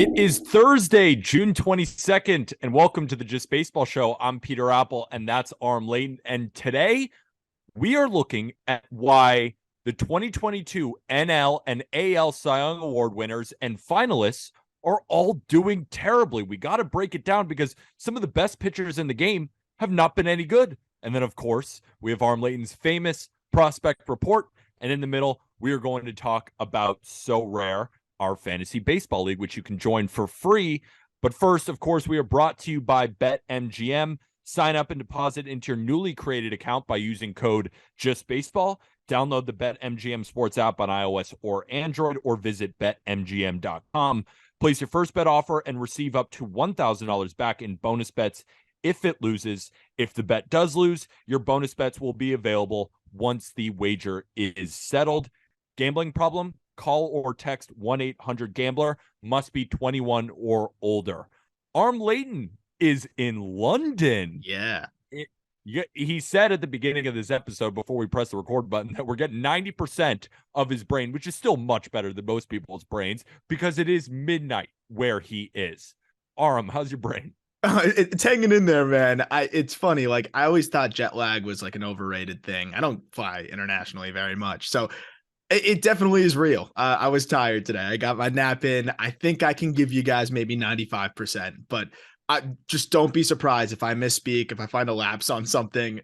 It is Thursday, June 22nd, and welcome to the Just Baseball Show. I'm Peter Apple, and that's Arm Layton. And today, we are looking at why the 2022 NL and AL Cy Young Award winners and finalists are all doing terribly. We got to break it down because some of the best pitchers in the game have not been any good. And then, of course, we have Arm Layton's famous prospect report. And in the middle, we are going to talk about Sorare, our fantasy baseball league, which you can join for free. But first, of course, we are brought to you by BetMGM. Sign up and deposit into your newly created account by using code JustBaseball. Download the BetMGM Sports app on iOS or Android, or visit betmgm.com. Place your first bet offer and receive up to $1,000 back in bonus bets if it loses. If the bet does lose, your bonus bets will be available once the wager is settled. Gambling problem? Call or text 1-800-GAMBLER. Must be 21 or older. Arm Layton is in London. Yeah. He said at the beginning of this episode, before we press the record button, that we're getting 90% of his brain, which is still much better than most people's brains, because it is midnight where he is. Arm, how's your brain? It's hanging in there, man. It's funny. Like, I always thought jet lag was like an overrated thing. I don't fly internationally very much. So it definitely is real. I was tired today. I got my nap in. I think I can give you guys maybe 95%, but I just don't be surprised if I misspeak, if I find a lapse on something.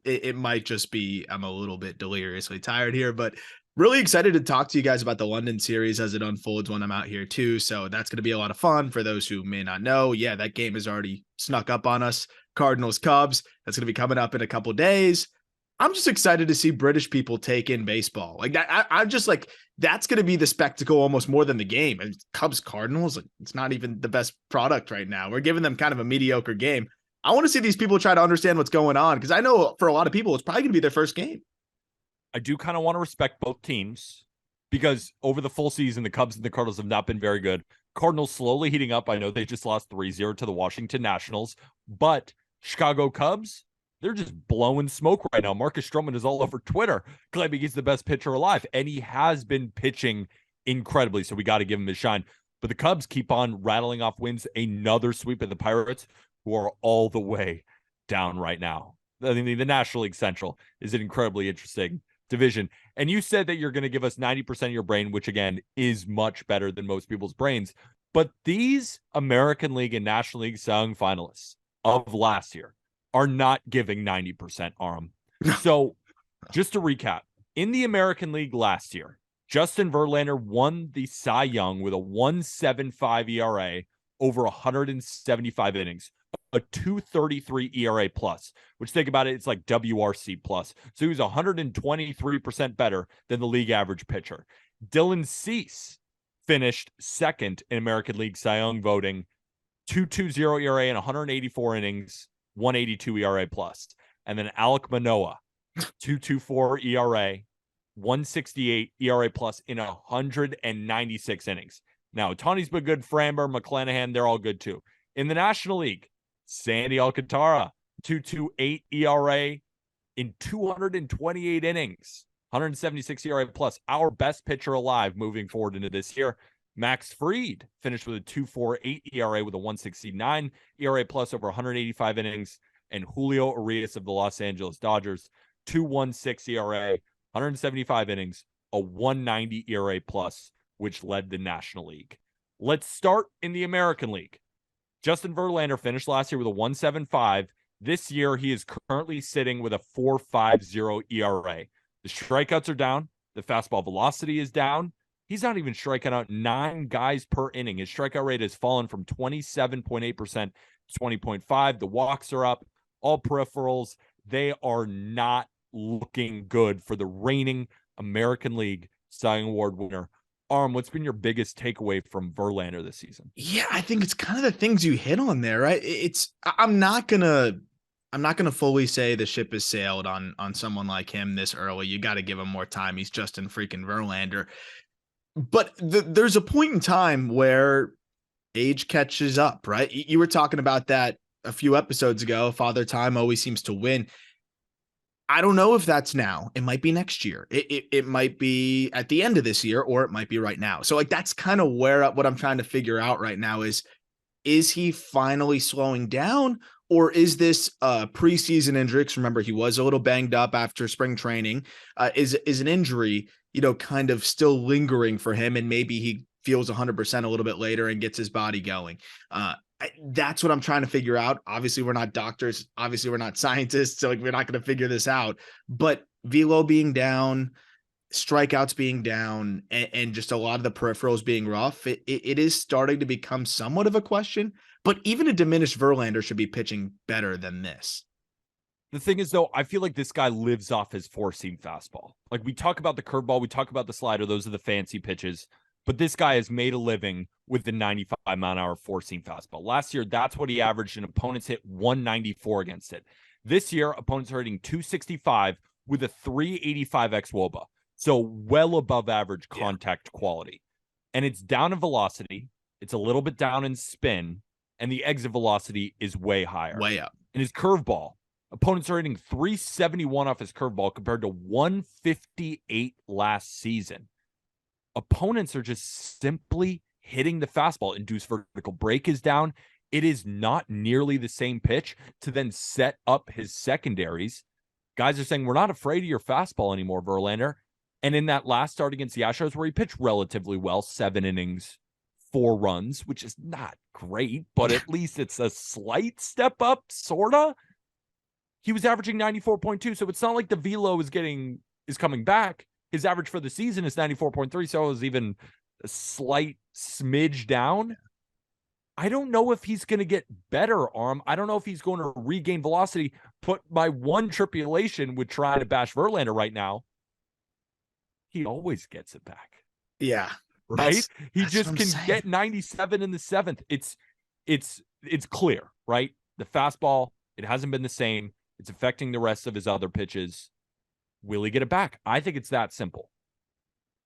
It might just be I'm a little bit deliriously tired here, but really excited to talk to you guys about the London series as it unfolds when I'm out here too. So that's going to be a lot of fun for those who may not know. Yeah, that game has already snuck up on us. Cardinals Cubs. That's going to be coming up in a couple days. I'm just excited to see British people take in baseball like that. I'm just like, that's going to be the spectacle almost more than the game. And Cubs Cardinals, like, it's not even the best product right now. We're giving them kind of a mediocre game. I want to see these people try to understand what's going on, because I know for a lot of people, it's probably going to be their first game. I do kind of want to respect both teams because over the full season, the Cubs and the Cardinals have not been very good. Cardinals slowly heating up. I know they just lost 3-0 to the Washington Nationals, but Chicago Cubs, they're just blowing smoke right now. Marcus Stroman is all over Twitter claiming he's the best pitcher alive, and he has been pitching incredibly, so we got to give him his shine. But the Cubs keep on rattling off wins. Another sweep of the Pirates, who are all the way down right now. I mean, the National League Central is an incredibly interesting division. And you said that you're going to give us 90% of your brain, which, again, is much better than most people's brains. But these American League and National League Cy Young finalists of last year are not giving 90% Arm. So just to recap, in the American League last year, Justin Verlander won the Cy Young with a 1.75 ERA over 175 innings, a 2.33 ERA plus, which, think about it, it's like WRC plus. So he was 123% better than the league average pitcher. Dylan Cease finished second in American League Cy Young voting, 2.20 ERA and 184 innings, 182 ERA plus. And then Alek Manoah, 2.24 ERA, 168 ERA plus in 196 innings. Now, Tony's been good. Framber, McClanahan, they're all good too. In the National League, Sandy Alcantara, 2.28 ERA in 228 innings, 176 ERA plus. Our best pitcher alive moving forward into this year. Max Fried finished with a 2.48 ERA with a 169 ERA plus over 185 innings. And Julio Urias of the Los Angeles Dodgers, 2.16 ERA, 175 innings, a 190 ERA plus, which led the National League. Let's start in the American League. Justin Verlander finished last year with a 1.75. This year, he is currently sitting with a 4.50 ERA. The strikeouts are down. The fastball velocity is down. He's not even striking out 9 guys per inning. His strikeout rate has fallen from 27.8% to 20.5%. The walks are up. All peripherals, they are not looking good for the reigning American League Cy Young Award winner. Arm, what's been your biggest takeaway from Verlander this season? Yeah, I think it's kind of the things you hit on there, right? I'm not gonna fully say the ship has sailed on someone like him this early. You got to give him more time. He's Justin freaking Verlander. But there's a point in time where age catches up, right? You were talking about that a few episodes ago. Father Time always seems to win. I don't know if that's now. It might be next year. It might be at the end of this year, or it might be right now. So like that's kind of what I'm trying to figure out right now is he finally slowing down, or is this a preseason injury? Because remember, he was a little banged up after spring training. Is an injury, kind of still lingering for him, and maybe he feels 100% a little bit later and gets his body going. That's what I'm trying to figure out. Obviously, we're not doctors. Obviously, we're not scientists. So like, we're not going to figure this out. But velo being down, strikeouts being down, and just a lot of the peripherals being rough, it is starting to become somewhat of a question. But even a diminished Verlander should be pitching better than this. The thing is, though, I feel like this guy lives off his four-seam fastball. Like, we talk about the curveball, we talk about the slider, those are the fancy pitches. But this guy has made a living with the 95-mile-an-hour four-seam fastball. Last year, that's what he averaged, and opponents hit 194 against it. This year, opponents are hitting 265 with a 385 xwOBA. So well above average contact quality. And it's down in velocity. It's a little bit down in spin. And the exit velocity is way higher. Way up. And his curveball, opponents are hitting 371 off his curveball compared to 158 last season. Opponents are just simply hitting the fastball. Induced vertical break is down. It is not nearly the same pitch to then set up his secondaries. Guys are saying, we're not afraid of your fastball anymore, Verlander. And in that last start against the Astros, where he pitched relatively well, 7 innings, 4 runs, which is not great, but at least it's a slight step up, sorta. He was averaging 94.2, so it's not like the velo is coming back. His average for the season is 94.3, so it was even a slight smidge down. I don't know if he's going to get better, Arm. I don't know if he's going to regain velocity. But my one tribulation with trying to bash Verlander right now, he always gets it back. Yeah. Right? He just can get 97 in the 7th. It's clear, right? The fastball, it hasn't been the same. It's affecting the rest of his other pitches. Will he get it back? I think it's that simple.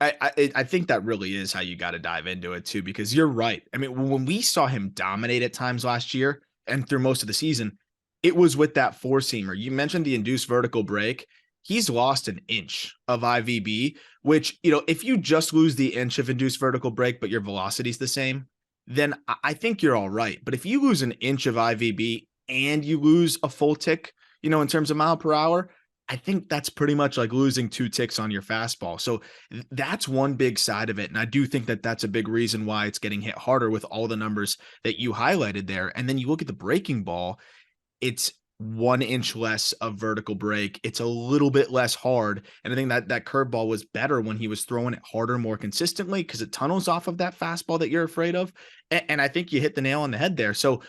I think that really is how you got to dive into it too, because you're right. I mean, when we saw him dominate at times last year and through most of the season, it was with that four-seamer. You mentioned the induced vertical break. He's lost an inch of IVB, which, if you just lose the inch of induced vertical break, but your velocity is the same, then I think you're all right. But if you lose an inch of IVB and you lose a full tick, in terms of mile per hour, I think that's pretty much like losing 2 ticks on your fastball. So that's one big side of it. And I do think that that's a big reason why it's getting hit harder with all the numbers that you highlighted there. And then you look at the breaking ball, it's 1 inch less of vertical break. It's a little bit less hard. And I think that curveball was better when he was throwing it harder, more consistently, because it tunnels off of that fastball that you're afraid of. And I think you hit the nail on the head there. So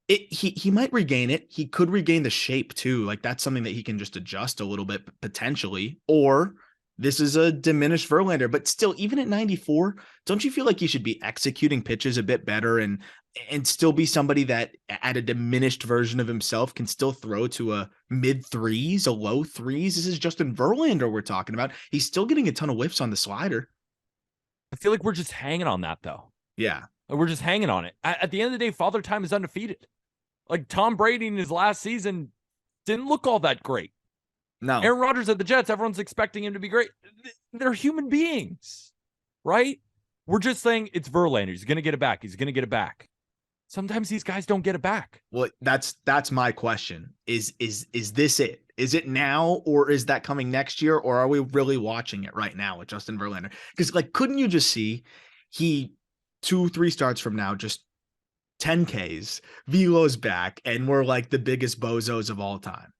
he might regain it. He could regain the shape too. Like that's something that he can just adjust a little bit potentially, or this is a diminished Verlander, but still, even at 94, don't you feel like he should be executing pitches a bit better and still be somebody that at a diminished version of himself can still throw to a mid threes, a low threes? This is Justin Verlander we're talking about. He's still getting a ton of whiffs on the slider. I feel like we're just hanging on that though. Yeah. We're just hanging on it. At the end of the day, Father Time is undefeated. Like Tom Brady in his last season didn't look all that great. No. Aaron Rodgers at the Jets, everyone's expecting him to be great. They're human beings, right? We're just saying it's Verlander. He's going to get it back. He's going to get it back. Sometimes these guys don't get it back. Well, that's my question. Is this it? Is it now, or is that coming next year, or are we really watching it right now with Justin Verlander? Because couldn't you just see 2-3 starts from now, just 10Ks, velo's back, and we're like the biggest bozos of all time?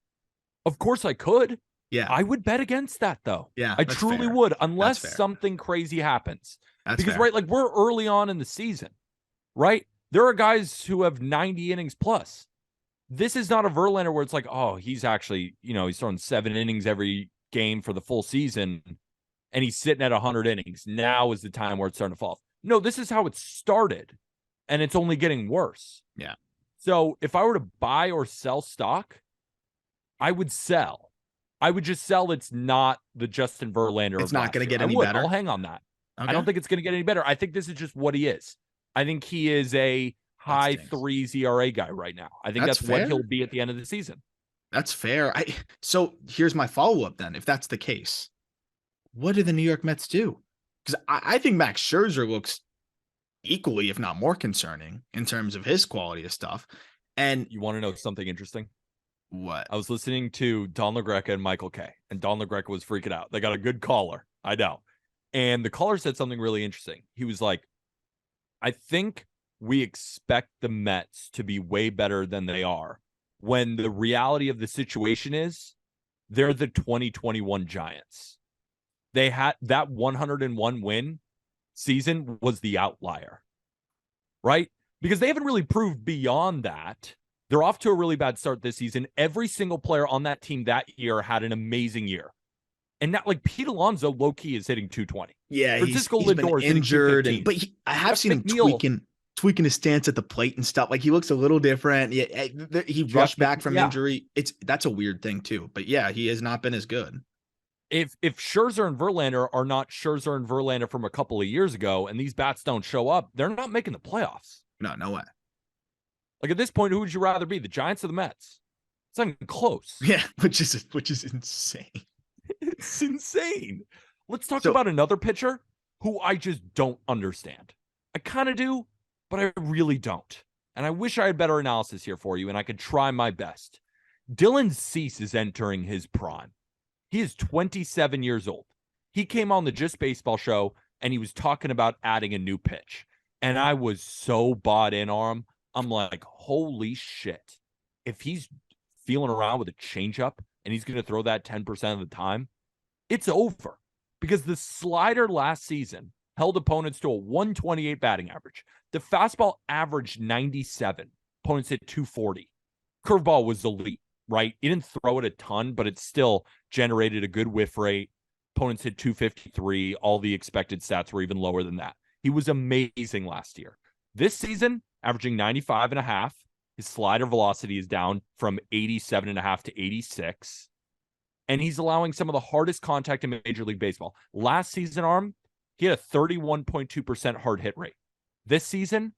Of course I could. Yeah. I would bet against that though. Yeah. I truly would, unless something crazy happens. That's because fair. Right, like we're early on in the season, right? There are guys who have 90 innings plus. This is not a Verlander where it's like, oh, he's actually, he's throwing 7 innings every game for the full season and he's sitting at 100 innings. Now is the time where it's starting to fall. No, this is how it started. And it's only getting worse. Yeah. So if I were to buy or sell stock, I would sell. I would just sell. It's not the Justin Verlander. It's not going to get any better. I'll hang on that. Okay. I don't think it's going to get any better. I think this is just what he is. I think he is a high 3s ERA guy right now. I think that's what he'll be at the end of the season. That's fair. So here's my follow-up then. If that's the case, what do the New York Mets do? Because I think Max Scherzer looks equally, if not more concerning in terms of his quality of stuff. And You want to know something interesting? what? I was listening to Don LaGreca and Michael Kay, and Don LaGreca was freaking out. They got a good caller. I know. And the caller said something really interesting. He was like, I think we expect the Mets to be way better than they are, when the reality of the situation is they're the 2021 Giants. They had that 101 win season was the outlier, right? Because they haven't really proved beyond that. They're off to a really bad start this season. Every single player on that team that year had an amazing year. And now, like, Pete Alonso, low-key is hitting 220. Yeah, Francisco he's been Lindor is hitting injured, 215. but I have Jeff seen him McNeil, tweaking his stance at the plate and stuff. Like he looks a little different. Yeah, he rushed back from yeah. injury. That's a weird thing too. But yeah, he has not been as good. If Scherzer and Verlander are not Scherzer and Verlander from a couple of years ago, and these bats don't show up, they're not making the playoffs. No way. Like, at this point, who would you rather be, the Giants or the Mets? It's not even close. Yeah, which is insane. It's insane. Let's talk So about another pitcher who I just don't understand. I kind of do, but I really don't. And I wish I had better analysis here for you, and I could try my best. Dylan Cease is entering his prime. He is 27 years old. He came on the Just Baseball show, and he was talking about adding a new pitch. And I was so bought in on him. I'm like, holy shit. If he's feeling around with a changeup and he's going to throw that 10% of the time, it's over. Because the slider last season held opponents to a 128 batting average. The fastball averaged 97. Opponents hit 240. Curveball was elite, right? He didn't throw it a ton, but it still generated a good whiff rate. Opponents hit 253. All the expected stats were even lower than that. He was amazing last year. This season, averaging 95.5. His slider velocity is down from 87.5 to 86. And he's allowing some of the hardest contact in Major League Baseball. Last season, he had a 31.2% hard hit rate. This season,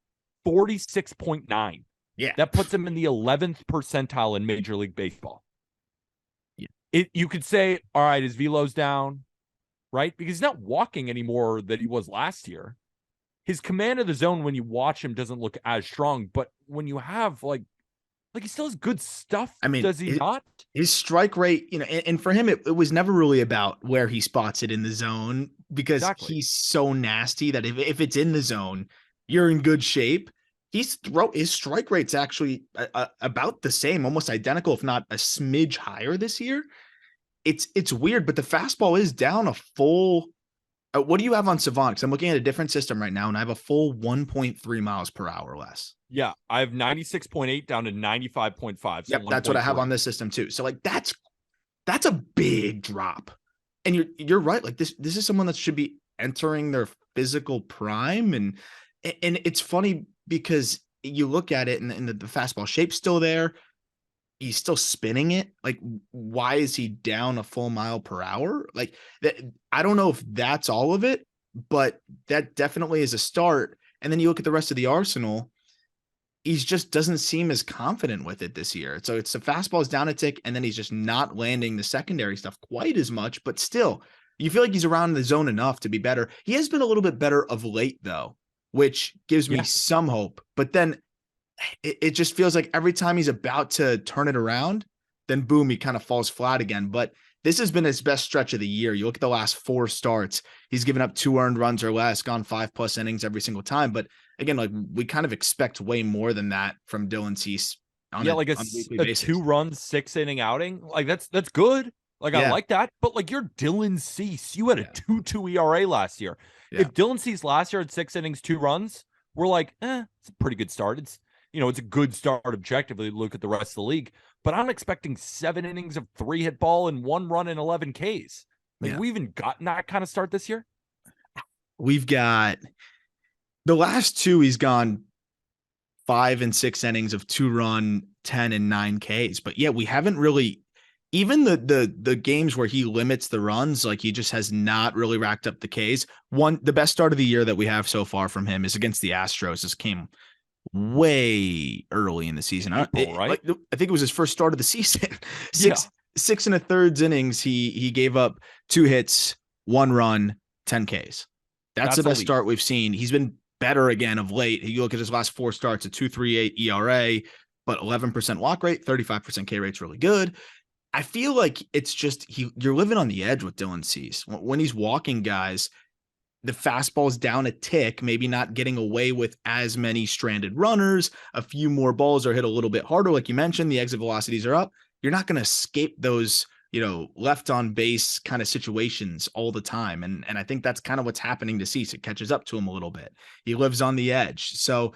46.9. yeah, That puts him in the 11th percentile in Major League Baseball. Yeah. You could say, all right, his velo's down, right? Because he's not walking anymore than he was last year. His command of the zone when you watch him doesn't look as strong, but when you have like he still has good stuff. I mean, does he not? His strike rate, and for him, it was never really about where he spots it in the zone, because he's so nasty that if it's in the zone, you're in good shape. His strike rate's actually about the same, almost identical, if not a smidge higher this year. It's weird, but the fastball is down a full. What do you have on Savant? Because I'm looking at a different system right now, and I have a full 1.3 miles per hour less. Yeah, I have 96.8 down to 95.5. So yep, that's what I have on this system too. So like that's a big drop. And you're right. Like this is someone that should be entering their physical prime. And it's funny because you look at it and the fastball shape's still there. He's still spinning it. Like, why is he down a full mile per hour? Like that, I don't know if that's all of it, but that definitely is a start. And then you look at the rest of the arsenal, he just doesn't seem as confident with it this year. So it's the fastball is down a tick, and then he's just not landing the secondary stuff quite as much, but still you feel like he's around the zone enough to be better. He has been a little bit better of late though, which gives me some hope, but then it just feels like every time he's about to turn it around, then boom, he kind of falls flat again. But this has been his best stretch of the year. You look at the last 4 starts, he's given up 2 earned runs or less, gone 5+ innings every single time. But again, like we kind of expect way more than that from Dylan Cease. Like a 2-run 6-inning outing. Like that's good. Like I like that. But like you're Dylan Cease. You had a 2.2 ERA last year. Yeah. If Dylan Cease last year had 6 innings, 2 runs, we're like, it's a pretty good start. It's it's a good start objectively. Look at the rest of the league. But I'm expecting 7 innings of 3-hit ball and 1 run and 11 Ks. Like we even gotten that kind of start this year? We've got the last 2, he's gone 5 and 6 innings of 2-run, 10 and 9 Ks. But yeah, we haven't really, even the games where he limits the runs, like he just has not really racked up the Ks. The best start of the year that we have so far from him is against the Astros. This came way early in the season. April, right? I think it was his first start of the season. Yeah, Six and a third innings. He gave up 2 hits, 1 run, 10 Ks. That's the that's best elite. start we've seen. He's been better again of late. You look at his last 4 starts, a 2.38 ERA, but 11% walk rate, 35% K rate's really good. I feel like it's just you're living on the edge with Dylan Cease. When he's walking guys, the fastball's down a tick, maybe not getting away with as many stranded runners. A few more balls are hit a little bit harder. Like you mentioned, the exit velocities are up. You're not going to escape those, left on base kind of situations all the time. And I think that's kind of what's happening to Cease. It catches up to him a little bit. He lives on the edge. So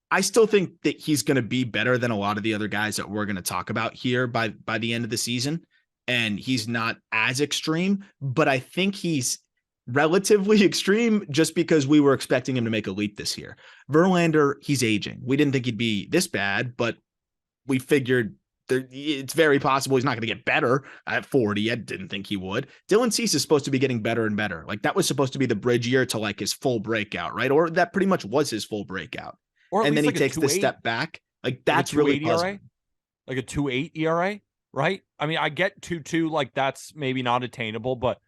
I still think that he's going to be better than a lot of the other guys that we're going to talk about here by the end of the season. And he's not as extreme, but I think he's relatively extreme just because we were expecting him to make a leap this year. Verlander, he's aging. We didn't think he'd be this bad, but we figured it's very possible he's not going to get better at 40. I didn't think he would. Dylan Cease is supposed to be getting better and better. Like that was supposed to be the bridge year to like his full breakout, right? Or that pretty much was his full breakout. Or and then he like takes the step back. Like that's like really puzzling. ERA? Like a 2.8 ERA, right? I mean, I get 2.2, like that's maybe not attainable, but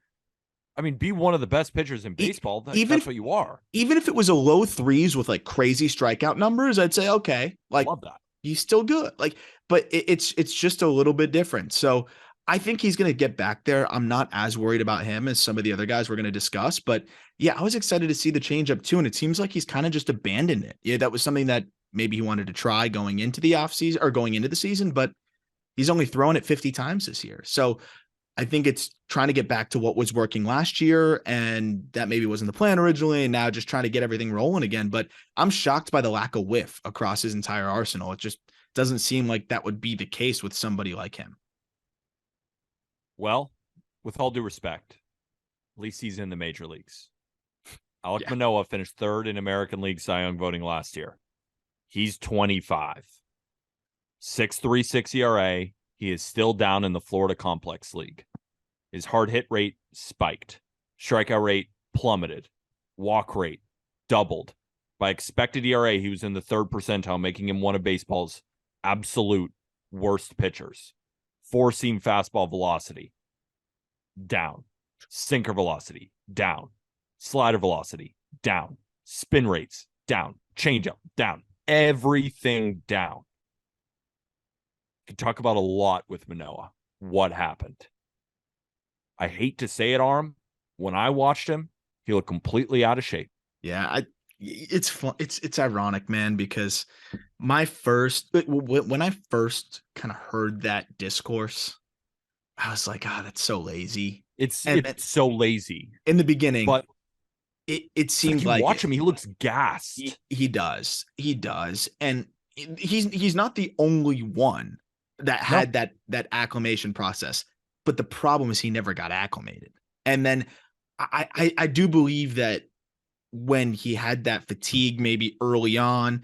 I mean, be one of the best pitchers in baseball. That's what you are. Even if it was a low threes with like crazy strikeout numbers, I'd say, okay, like love that. He's still good. Like, but it's just a little bit different. So I think he's going to get back there. I'm not as worried about him as some of the other guys we're going to discuss, but yeah, I was excited to see the changeup too. And it seems like he's kind of just abandoned it. Yeah. That was something that maybe he wanted to try going into the offseason or going into the season, but he's only thrown it 50 times this year. So I think it's trying to get back to what was working last year, and that maybe wasn't the plan originally, and now just trying to get everything rolling again. But I'm shocked by the lack of whiff across his entire arsenal. It just doesn't seem like that would be the case with somebody like him. Well, with all due respect, at least he's in the major leagues. Alek Manoah finished third in American League Cy Young voting last year. He's 25. 6.36 ERA. He is still down in the Florida Complex League. His hard hit rate spiked. Strikeout rate plummeted. Walk rate doubled. By expected ERA, he was in the third percentile, making him one of baseball's absolute worst pitchers. Four-seam fastball velocity, down. Sinker velocity, down. Slider velocity, down. Spin rates, down. Changeup, down. Everything down. Can talk about a lot with Manoah. What happened? I hate to say it, Arm. When I watched him, he looked completely out of shape. Yeah, it's fun. It's ironic, man, because when I first kind of heard that discourse, I was like, that's so lazy. It's so lazy in the beginning, but it seems like watch him. He looks gassed. He does, and he's not the only one that had that acclimation process. But the problem is he never got acclimated. And then I do believe that when he had that fatigue maybe early on,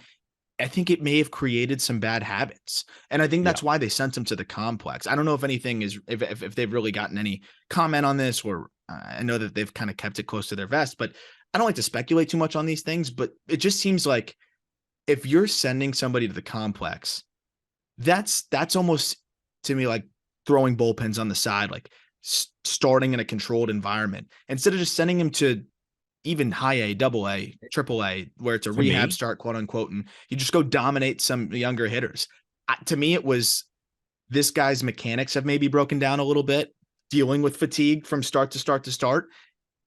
I think it may have created some bad habits. And I think that's why they sent him to the complex. I don't know if anything is if they've really gotten any comment on this, or I know that they've kind of kept it close to their vest, but I don't like to speculate too much on these things. But it just seems like if you're sending somebody to the complex, that's almost to me like throwing bullpens on the side, like starting in a controlled environment instead of just sending him to even high A, double A, triple A, where it's a rehab start, quote unquote, and you just go dominate some younger hitters. To me, it was this guy's mechanics have maybe broken down a little bit, dealing with fatigue from start to start.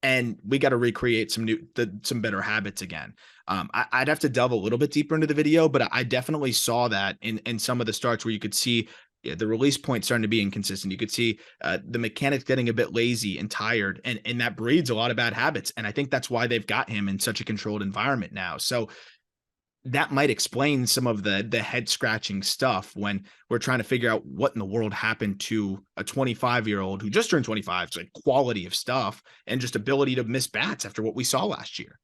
And we got to recreate some better habits again. I'd have to delve a little bit deeper into the video, but I definitely saw that in some of the starts where you could see the release point starting to be inconsistent. You could see the mechanics getting a bit lazy and tired, and that breeds a lot of bad habits. And I think that's why they've got him in such a controlled environment now. So that might explain some of the head scratching stuff when we're trying to figure out what in the world happened to a 25-year-old who just turned 25. It's like quality of stuff and just ability to miss bats after what we saw last year.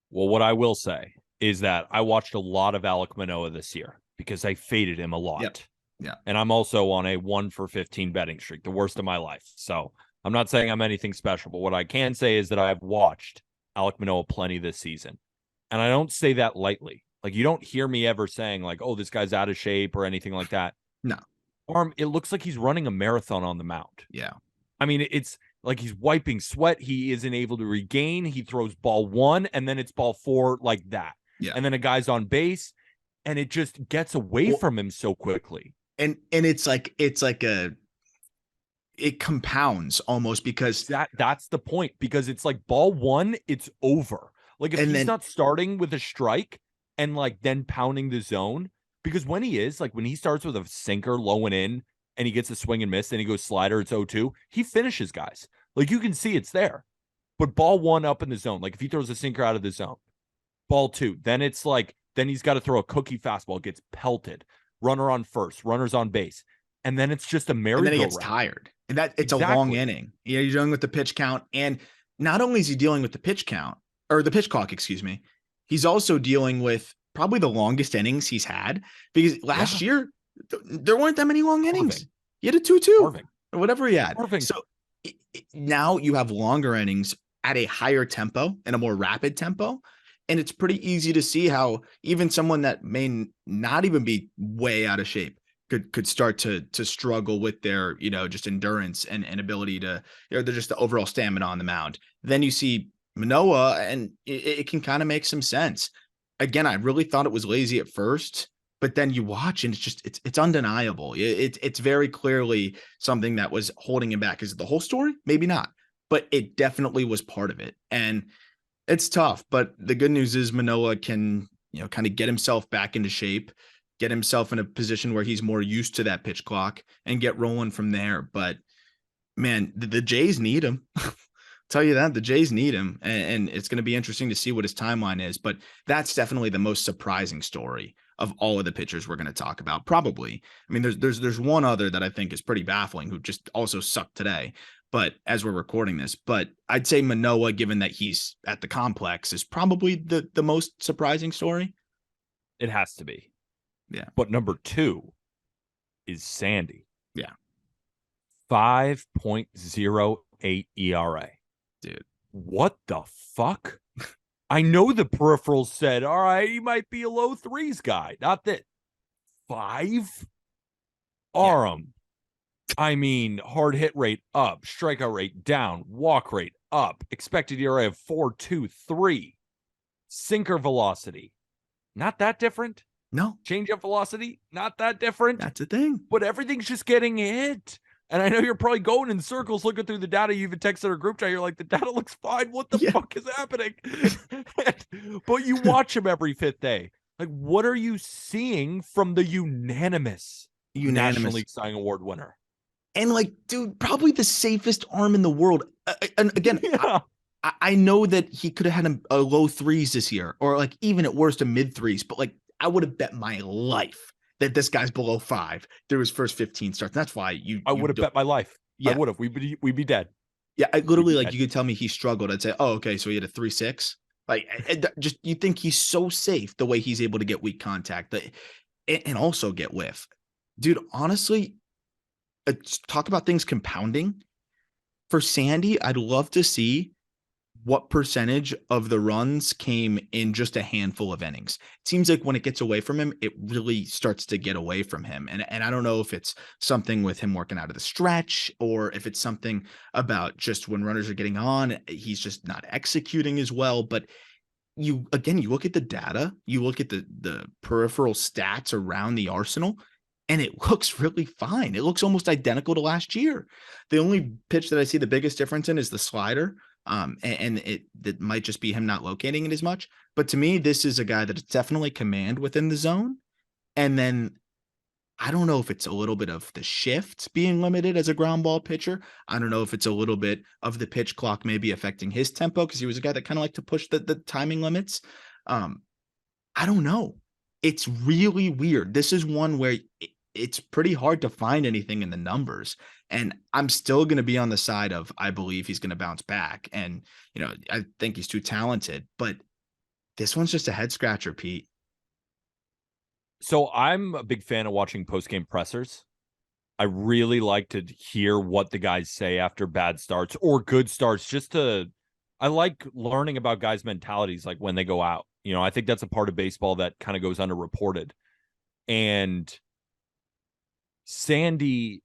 Well, what I will say is that I watched a lot of Alek Manoah this year because I faded him a lot. Yep. Yeah. And I'm also on a 1-for-15 betting streak, the worst of my life. So I'm not saying I'm anything special, but what I can say is that I've watched Alek Manoah plenty this season. And I don't say that lightly. Like, you don't hear me ever saying like, oh, this guy's out of shape or anything like that. No. Arm, it looks like he's running a marathon on the mound. Yeah. I mean, it's like he's wiping sweat. He isn't able to regain. He throws ball 1 and then it's ball 4 like that. Yeah. And then a guy's on base and it just gets away from him so quickly. And it's like it compounds almost because that's the point, because it's like ball 1, it's over. Like if he's not starting with a strike and like then pounding the zone, because when he starts with a sinker low and in and he gets a swing and miss and he goes slider, it's 0-2, he finishes guys. Like you can see it's there. But ball 1 up in the zone, like if he throws a sinker out of the zone, ball 2, then it's like, then he's got to throw a cookie fastball, gets pelted, runner on first, runners on base. And then it's just a merry-go-round. And then he gets tired. And it's a long inning. Yeah, you're dealing with the pitch count. And not only is he dealing with the pitch count, or the pitch clock, excuse me, he's also dealing with probably the longest innings he's had, because last year there weren't that many long innings. He had a 2-2 or whatever he had. So now you have longer innings at a higher tempo and a more rapid tempo. And it's pretty easy to see how even someone that may not even be way out of shape could start to struggle with their, just endurance and ability to, they're just the overall stamina on the mound. Then you see Manoah, and it can kind of make some sense. Again, I really thought it was lazy at first, but then you watch and it's undeniable. It's very clearly something that was holding him back. Is it the whole story? Maybe not, but it definitely was part of it. And it's tough, but the good news is Manoah can, kind of get himself back into shape, get himself in a position where he's more used to that pitch clock and get rolling from there. But man, the Jays need him. Tell you that the Jays need him, and it's going to be interesting to see what his timeline is. But that's definitely the most surprising story of all of the pitchers we're going to talk about. Probably. I mean, there's one other that I think is pretty baffling, who just also sucked today, but as we're recording this, but I'd say Manoah, given that he's at the complex, is probably the most surprising story. It has to be. Yeah. But number 2 is Sandy. Yeah. 5.08 ERA. Dude, what the fuck? I know the peripherals said, all right, he might be a low 3s guy. Not that 5. Aram. I mean, hard hit rate up, strikeout rate down, walk rate up, expected ERA of 4.23, sinker velocity, not that different. No. Changeup velocity, not that different. That's a thing. But everything's just getting hit. And I know you're probably going in circles looking through the data. You even texted our group chat. You're like, the data looks fine. What the fuck is happening? But you watch him every 5th day. Like, what are you seeing from the unanimous National League Cy Young Award winner? And like, dude, probably the safest arm in the world. And again, I know that he could have had a low 3s this year, or like even at worst a mid 3s. But like, I would have bet my life that this guy's below 5 through his first 15 starts. That's why I would have bet my life. Yeah. I would have. We'd be dead. Yeah, I literally, like, you could tell me he struggled. I'd say, oh, okay, so he had a 3.6. Like, just, you think he's so safe the way he's able to get weak contact and also get whiff. Dude, honestly, talk about things compounding. For Sandy, I'd love to see what percentage of the runs came in just a handful of innings. It seems like when it gets away from him, it really starts to get away from him. And I don't know if it's something with him working out of the stretch, or if it's something about just when runners are getting on, he's just not executing as well. But you look at the data, you look at the peripheral stats around the arsenal, and it looks really fine. It looks almost identical to last year. The only pitch that I see the biggest difference in is the slider. And it might just be him not locating it as much. But to me, this is a guy that's definitely command within the zone. And then I don't know if it's a little bit of the shift being limited as a ground ball pitcher. I don't know if it's a little bit of the pitch clock maybe affecting his tempo, because he was a guy that kind of liked to push the timing limits. I don't know. It's really weird. This is one where it's pretty hard to find anything in the numbers. And I'm still going to be on the side of, I believe he's going to bounce back. And, I think he's too talented, but this one's just a head scratcher, Pete. So I'm a big fan of watching post-game pressers. I really like to hear what the guys say after bad starts or good starts, I like learning about guys' mentalities, like when they go out. I think that's a part of baseball that kind of goes underreported. And Sandy,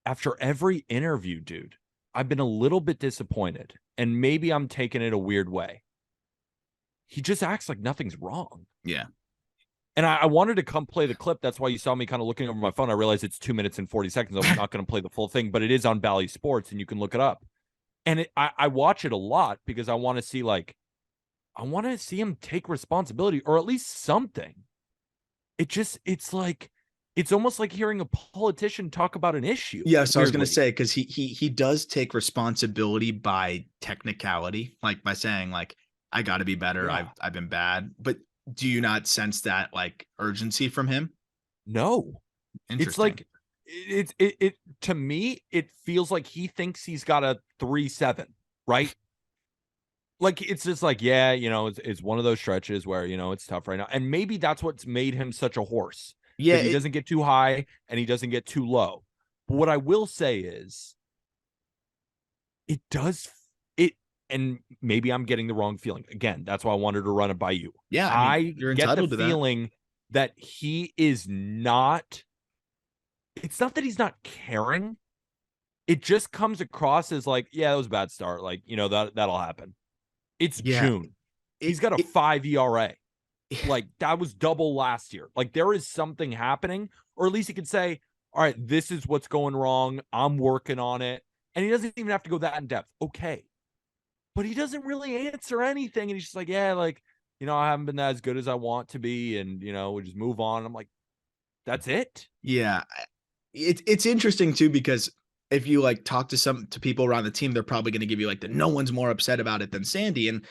after every interview, dude, I've been a little bit disappointed. And maybe I'm taking it a weird way. He just acts like nothing's wrong. Yeah. And I wanted to come play the clip. That's why you saw me kind of looking over my phone. I realized it's 2 minutes and 40 seconds. I'm not going to play the full thing, but it is on Bally Sports and you can look it up. And I watch it a lot because I want to see him take responsibility or at least something. It's almost like hearing a politician talk about an issue. Yeah, so I was going to say, because he does take responsibility by technicality, like by saying like, I got to be better. Yeah. I've been bad. But do you not sense that like urgency from him? No. It's like it to me, it feels like he thinks he's got a 3-7, right? Like it's just like, yeah, it's one of those stretches where it's tough right now. And maybe that's what's made him such a horse. Yeah, he doesn't get too high and he doesn't get too low. But what I will say is and maybe I'm getting the wrong feeling. Again, that's why I wanted to run it by you. Yeah, I you're get entitled the to feeling that he is not. It's not that he's not caring. It just comes across as like, yeah, that was a bad start. Like, that'll happen. It's June. He's got a 5 ERA. Like that was double last year. Like there is something happening, or at least he could say, all right, this is what's going wrong. I'm working on it. And he doesn't even have to go that in depth. Okay. But he doesn't really answer anything. And he's just like, yeah, like, I haven't been as good as I want to be. And, we just move on. I'm like, that's it. Yeah. It's interesting too, because if you like talk to people around the team, they're probably going to give you like the no one's more upset about it than Sandy. And,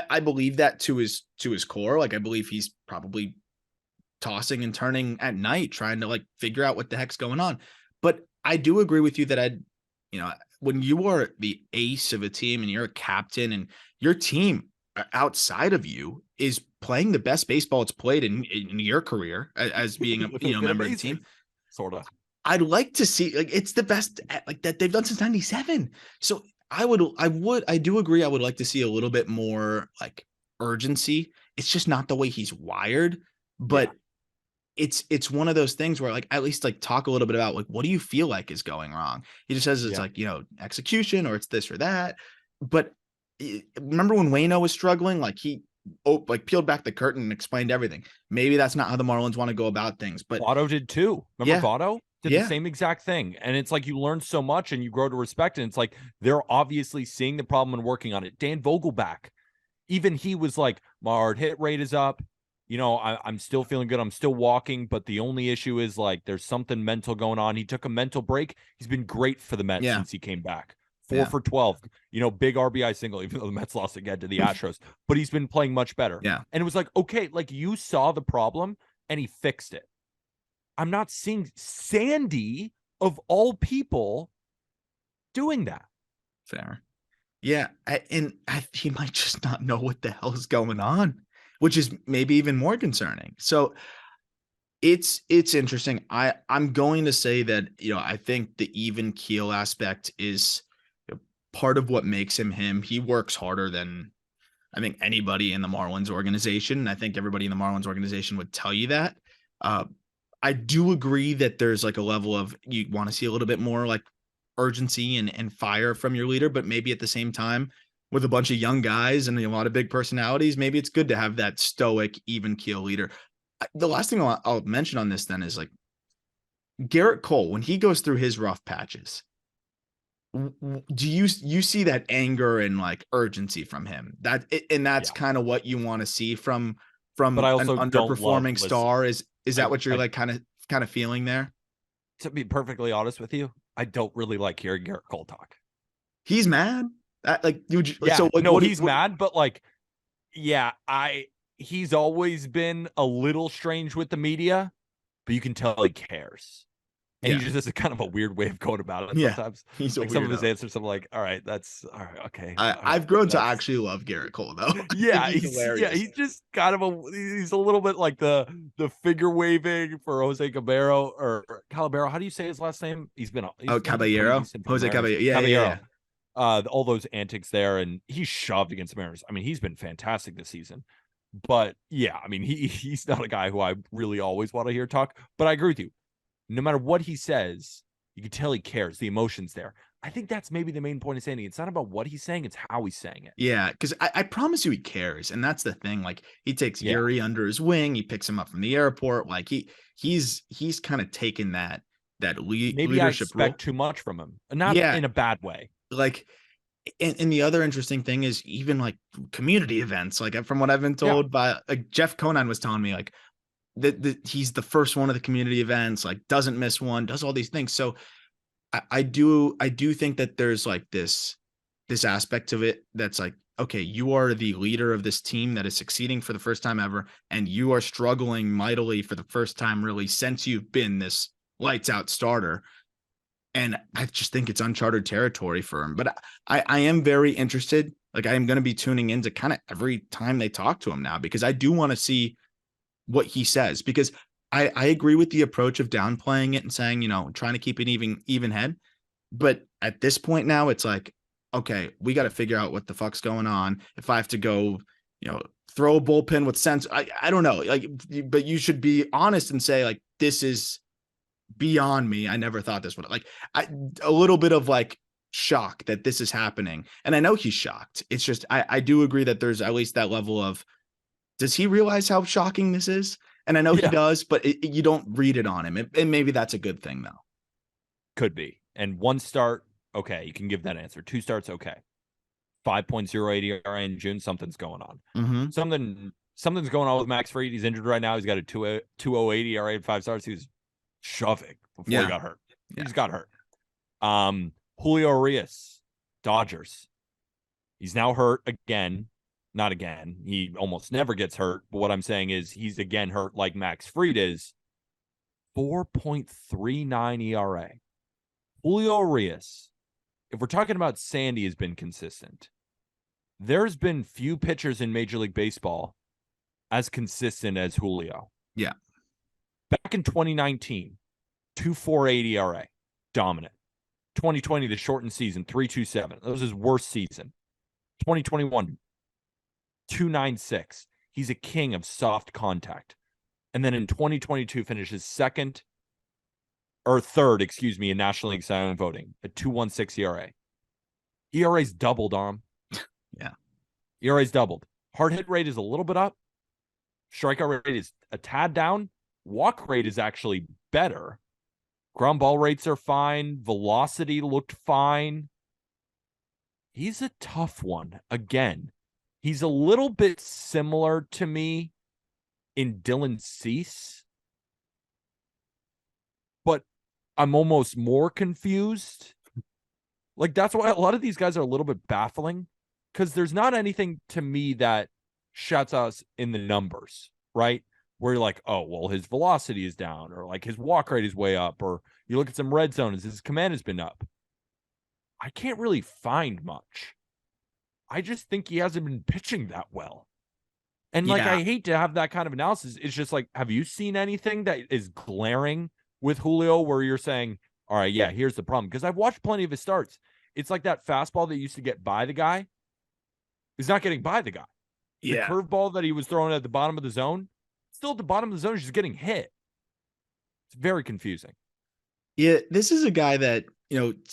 I believe that to his core. Like I believe he's probably tossing and turning at night, trying to like figure out what the heck's going on. But I do agree with you that when you are the ace of a team and you're a captain and your team outside of you is playing the best baseball it's played in your career as being a member of the team, sort of. I'd like to see like it's the best like that they've done since '97. So I do agree. I would like to see a little bit more like urgency. It's just not the way he's wired, but it's one of those things where like at least like talk a little bit about like what do you feel like is going wrong. He just says it's like execution or it's this or that. But remember when Waino was struggling, like he peeled back the curtain and explained everything. Maybe that's not how the Marlins want to go about things, but Votto did too. Remember Votto did the same exact thing. And it's like you learn so much and you grow to respect it. And it's like they're obviously seeing the problem and working on it. Dan Vogelback, even he was like, my hard hit rate is up. I'm still feeling good. I'm still walking, but the only issue is like there's something mental going on. He took a mental break. He's been great for the Mets since he came back. 4 for 12, big RBI single, even though the Mets lost again to the Astros, but he's been playing much better. Yeah. And it was like, okay, like you saw the problem and he fixed it. I'm not seeing Sandy of all people doing that. Fair. Yeah. He might just not know what the hell is going on, which is maybe even more concerning. So it's interesting. I'm going to say that, I think the even keel aspect is part of what makes him him. He works harder than I think anybody in the Marlins organization. I think everybody in the Marlins organization would tell you that. I do agree that there's like a level of you want to see a little bit more like urgency and fire from your leader, but maybe at the same time with a bunch of young guys and a lot of big personalities, maybe it's good to have that stoic, even keel leader. The last thing I'll mention on this then is like Garrett Cole, when he goes through his rough patches, do you see that anger and like urgency from him? That's kind of what you want to see from but I also an underperforming star. Is that what you're like kind of feeling there? To be perfectly honest with you, I don't really like hearing Garrett Cole talk. He's mad. He's mad, but like, he's always been a little strange with the media, but you can tell he cares. And he just has a kind of a weird way of going about it sometimes. He's like some of his answers, I'm like, all right, okay. I've grown to actually love Garrett Cole though. He's hilarious. Yeah, he's just kind of he's a little bit like the figure waving for Jose Caballero or Calabero. How do you say his last name? Caballero. Jose Caballero. Yeah. All those antics there, and he's shoved against the Mariners. I mean, he's been fantastic this season. But yeah, I mean, he's not a guy who I really always want to hear talk. But I agree with you. No matter what he says, you can tell he cares. The emotion's there. I think that's maybe the main point of saying it. It's not about what he's saying; it's how he's saying it. Yeah, because I promise you he cares, and that's the thing. Like he takes Yeah, Yuri under his wing, he picks him up from the airport. Like he's kind of taken that maybe I leadership expect role. too much from him, not Yeah, in a bad way. like and the other interesting thing is even like community events. Like from what I've been Yeah, told by like Jeff Conan was telling me like that he's the first one of the community events, like doesn't miss one, does all these things. So I do think that there's like this aspect of it that's like, okay, you are the leader of this team that is succeeding for the first time ever, and you are struggling mightily for the first time really since you've been this lights out starter. And I just think it's uncharted territory for him. But I am very interested. Like I am going to be tuning into kind of every time they talk to him now because I do want to see what he says because I agree with the approach of downplaying it and saying, trying to keep it even head. But at this point now, it's like, okay, we got to figure out what the fuck's going on. If I have to go, throw a bullpen with sense, I don't know. Like, but you should be honest and say, like, this is beyond me. I never thought this would a little bit of like shock that this is happening. And I know he's shocked. It's just I do agree that there's at least that level of does he realize how shocking this is? And I know he yeah, does, but you don't read it on him. And maybe that's a good thing, though. could be. And one start, okay, you can give that answer. Two starts, okay. 5.08 ERA in June, something's going on. Mm-hmm. Something's going on with Max Fried. He's injured right now. He's got a 2.08 ERA in 5 starts. He was shoving before he Yeah. got hurt. He Yeah. just got hurt. Julio Urias, Dodgers. He's now hurt again. Not again. He almost never gets hurt. But what I'm saying is he's again hurt like Max Fried is. 4.39 ERA. Julio Urias, if we're talking about Sandy has been consistent, there's been few pitchers in Major League Baseball as consistent as Julio. Yeah. Back in 2019, 2.48 ERA, dominant. 2020, the shortened season, 3.27. That was his worst season. 2021, 2.96. He's a king of soft contact. And then in 2022, finishes third, in National League Cy Young voting at 2.16 ERA. ERA's doubled on him. Yeah. ERA's doubled. Hard hit rate is a little bit up. Strikeout rate is a tad down. Walk rate is actually better. Ground ball rates are fine. Velocity looked fine. He's a tough one. Again, he's a little bit similar to me in Dylan Cease, but I'm almost more confused. Like, that's why a lot of these guys are a little bit baffling because there's not anything to me that shuts us in the numbers, right? Where you're like, oh, well, his velocity is down, or like his walk rate is way up, or you look at some red zones, his command has been up. I can't really find much. I just think he hasn't been pitching that well. And like, Yeah. I hate to have that kind of analysis. It's just like, have you seen anything that is glaring with Julio where you're saying, all right, yeah, here's the problem? Because I've watched plenty of his starts. It's like that fastball that used to get by the guy is not getting by the guy. The Yeah. curveball that he was throwing at the bottom of the zone, still at the bottom of the zone, is just getting hit. It's very confusing. Yeah. This is a guy that,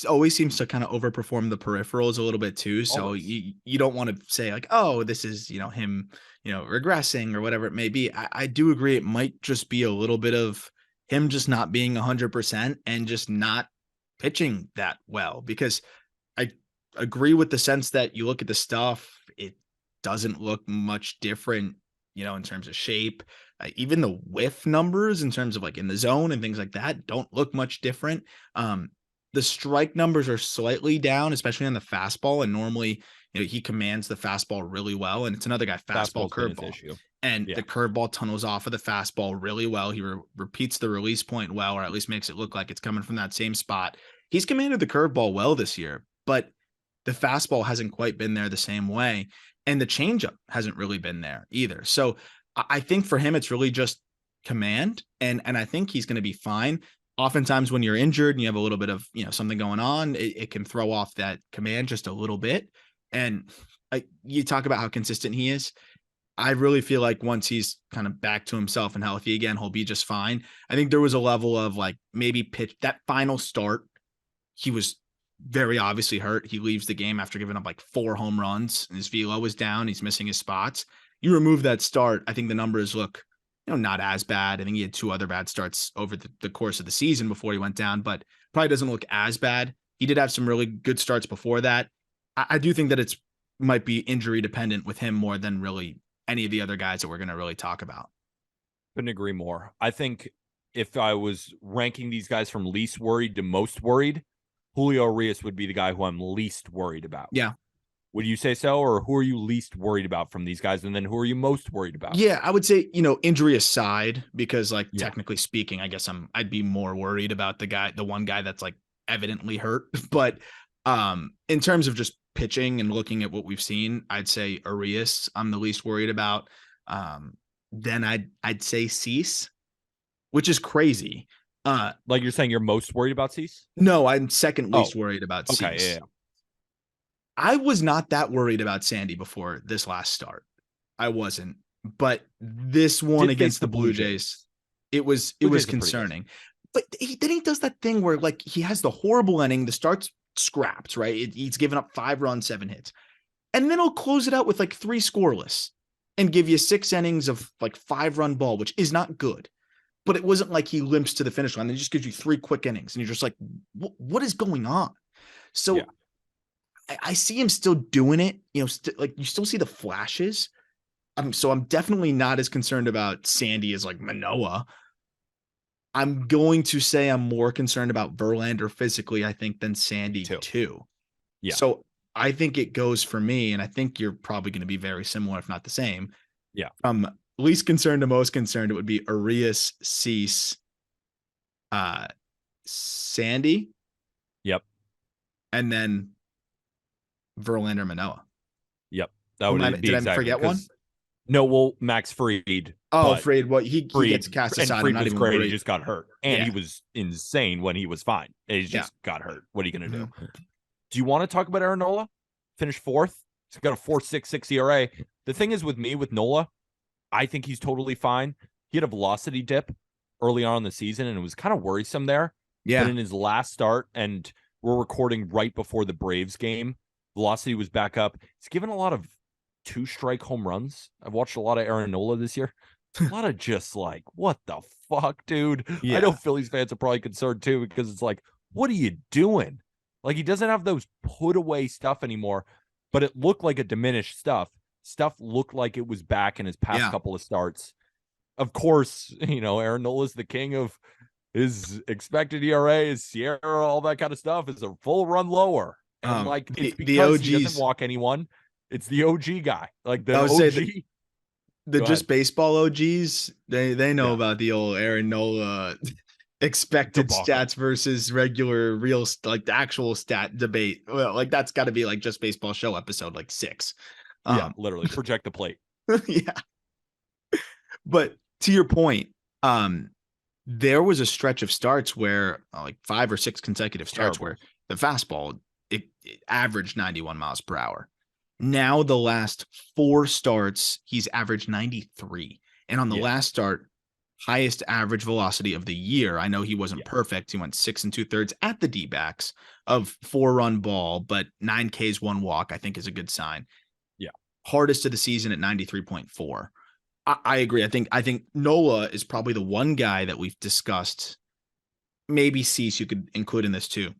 always seems to kind of overperform the peripherals a little bit too. So Always. you don't want to say like, oh, this is, him, regressing or whatever it may be. I do agree. It might just be a little bit of him just not being 100% and just not pitching that well, because I agree with the sense that you look at the stuff, it doesn't look much different, in terms of shape. Even the whiff numbers in terms of like in the zone and things like that don't look much different. The strike numbers are slightly down, especially on the fastball. And normally, he commands the fastball really well. And it's another guy, fastball, Fastball's been his curveball. issue. And Yeah. the curveball tunnels off of the fastball really well. He repeats the release point well, or at least makes it look like it's coming from that same spot. He's commanded the curveball well this year, but the fastball hasn't quite been there the same way. And the changeup hasn't really been there either. So I think for him, it's really just command. And I think he's going to be fine. Oftentimes when you're injured and you have a little bit of, something going on, it can throw off that command just a little bit. And you talk about how consistent he is. I really feel like once he's kind of back to himself and healthy again, he'll be just fine. I think there was a level of like maybe pitch that final start. He was very obviously hurt. He leaves the game after giving up like 4 home runs and his velo was down. He's missing his spots. You remove that start, I think the numbers look, not as bad. I think he had 2 other bad starts over the course of the season before he went down, but probably doesn't look as bad. He did have some really good starts before that. I do think that it's might be injury dependent with him more than really any of the other guys that we're going to really talk about. Couldn't agree more. I think if I was ranking these guys from least worried to most worried, Julio Urias would be the guy who I'm least worried about. Yeah. Would you say so? Or who are you least worried about from these guys? And then who are you most worried about? Yeah, I would say, injury aside, because technically speaking, I guess I'd be more worried about the one guy that's like evidently hurt. But in terms of just pitching and looking at what we've seen, I'd say Urias I'm the least worried about. Then I'd say Cease, which is crazy. Like you're saying you're most worried about Cease? No, I'm second least worried about Cease. Okay, yeah. I was not that worried about Sandy before this last start. I wasn't, but this one against the Blue Jays, it was concerning. But he does that thing where like he has the horrible inning, the start's scrapped, right? He's given up 5 runs, 7 hits, and then he'll close it out with like 3 scoreless and give you 6 innings of like 5-run ball, which is not good. But it wasn't like he limps to the finish line. It just gives you 3 quick innings, and you're just like, what is going on? So. Yeah. I see him still doing it, like you still see the flashes. So I'm definitely not as concerned about Sandy as like Manoah. I'm going to say I'm more concerned about Verlander physically, I think, than Sandy too. Yeah. So I think it goes for me, and I think you're probably going to be very similar, if not the same. Yeah. From least concerned to most concerned, it would be Urias, Cease, Sandy. Yep. And then Verlander, Manoah. Yep. That would be did exactly, I forget one? No, well, Max Fried. Oh, Fried. Well, he gets cast aside. Fried was great. He just got hurt. And he was insane when he was fine. He just got hurt. What are you going to do? Do you want to talk about Aaron Nola? Finished 4th. He's got a 4.66 ERA. The thing is with Nola, I think he's totally fine. He had a velocity dip early on in the season, and it was kind of worrisome there. Yeah. But in his last start, and we're recording right before the Braves game, velocity was back up. He's given a lot of 2-strike home runs. I've watched a lot of Aaron Nola this year. A lot of just like, what the fuck, dude? Yeah. I know Phillies fans are probably concerned too, because it's like, what are you doing? Like, he doesn't have those put away stuff anymore, but it looked like a diminished stuff. Stuff looked like it was back in his past couple of starts. Of course, Aaron Nola's the king of his expected ERA, his Sierra, all that kind of stuff is a full run lower. And it's because the OGs, he doesn't walk anyone. It's the OG guy. Like the OG. The just baseball OGs, they know about the old Aaron Nola expected stats versus regular real like the actual stat debate. Well, like that's got to be like just baseball show episode like 6. Literally project the plate. Yeah. But to your point, there was a stretch of starts where like 5 or 6 consecutive starts where the fastball it averaged 91 miles per hour. Now the last 4 starts, he's averaged 93. And on the last start, highest average velocity of the year. I know he wasn't perfect. He went 6 2/3 at the D-backs of 4-run ball, but 9 Ks, 1 walk, I think is a good sign. Yeah. Hardest of the season at 93.4. I agree. I think Nola is probably the one guy that we've discussed. Maybe Cease you could include in this too.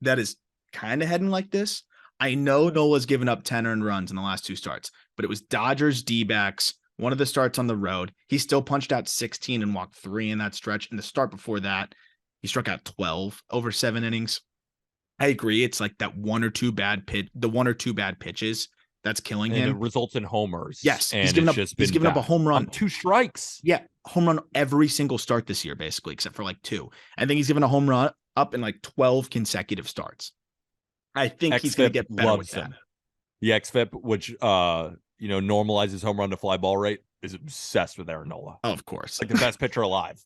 That is kind of heading like this. I know Nola's given up 10 earned runs in the last 2 starts, but it was Dodgers, D-backs, one of the starts on the road. He still punched out 16 and walked 3 in that stretch. And the start before that, he struck out 12 over 7 innings. I agree. It's like that 1 or 2 bad pitches that's killing him. It results in homers. Yes. And he's given up a home run. On 2 strikes. Yeah. Home run every single start this year, basically, except for like 2. I think he's given a home run up in like 12 consecutive starts. I think he's going to get better with that. The XFIP, which normalizes home run to fly ball rate, is obsessed with Aaron Nola. Oh, of course. Like the best pitcher alive.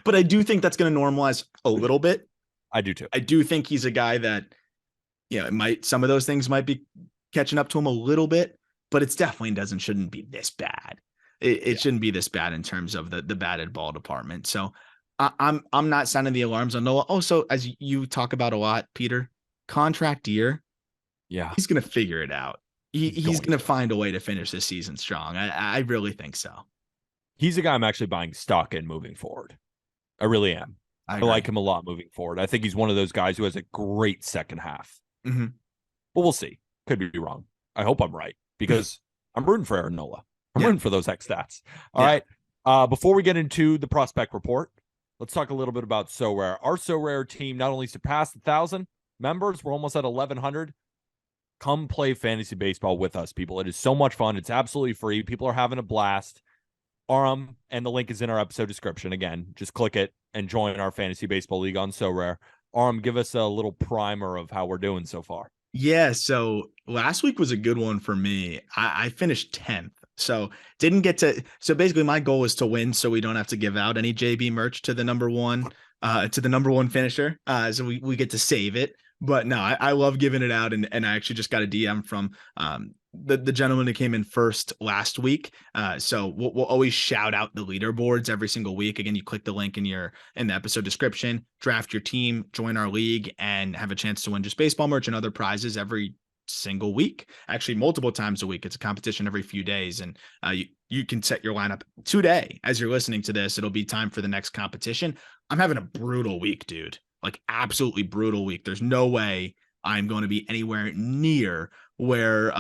But I do think that's going to normalize a little bit. I do too. I do think he's a guy that, some of those things might be catching up to him a little bit. but it's definitely shouldn't be this bad. It shouldn't be this bad in terms of the batted ball department. So I'm not sounding the alarms on Nola. Also, as you talk about a lot, Peter, contract year, Yeah. he's gonna figure it out. He's gonna to. find a way to finish this season strong. I really think so. He's a guy I'm actually buying stock in moving forward. I really am. I I like agree. him a lot moving forward. I think he's one of those guys who has a great second half. Mhm. But we'll see. Could be wrong. I hope I'm right because I'm rooting for Aaron Nola. I'm Yeah. rooting for those X stats. All Yeah. right. Before we get into the prospect report, let's talk a little bit about So Rare. Our So Rare team not only surpassed 1,000 members, we're almost at 1,100. Come play fantasy baseball with us, people. It is so much fun. It's absolutely free. People are having a blast. And the link is in our episode description. Again, just click it and join our fantasy baseball league on So Rare. Give us a little primer of how we're doing so far. Yeah, so last week was a good one for me. I finished 10th. So didn't get to so basically my goal is to win so we don't have to give out any JB merch to the number one finisher. So we get to save it. But no, I love giving it out, and I actually just got a DM from the gentleman who came in first last week. So we'll always shout out the leaderboards every single week. Again, you click the link in the episode description, draft your team, join our league, and have a chance to win just baseball merch and other prizes every single week. Actually, multiple times a week. It's a competition every few days, and you can set your lineup today as you're listening to this. It'll be time for the next competition. I'm having a brutal week, dude. Like absolutely brutal week. There's no way I'm going to be anywhere near where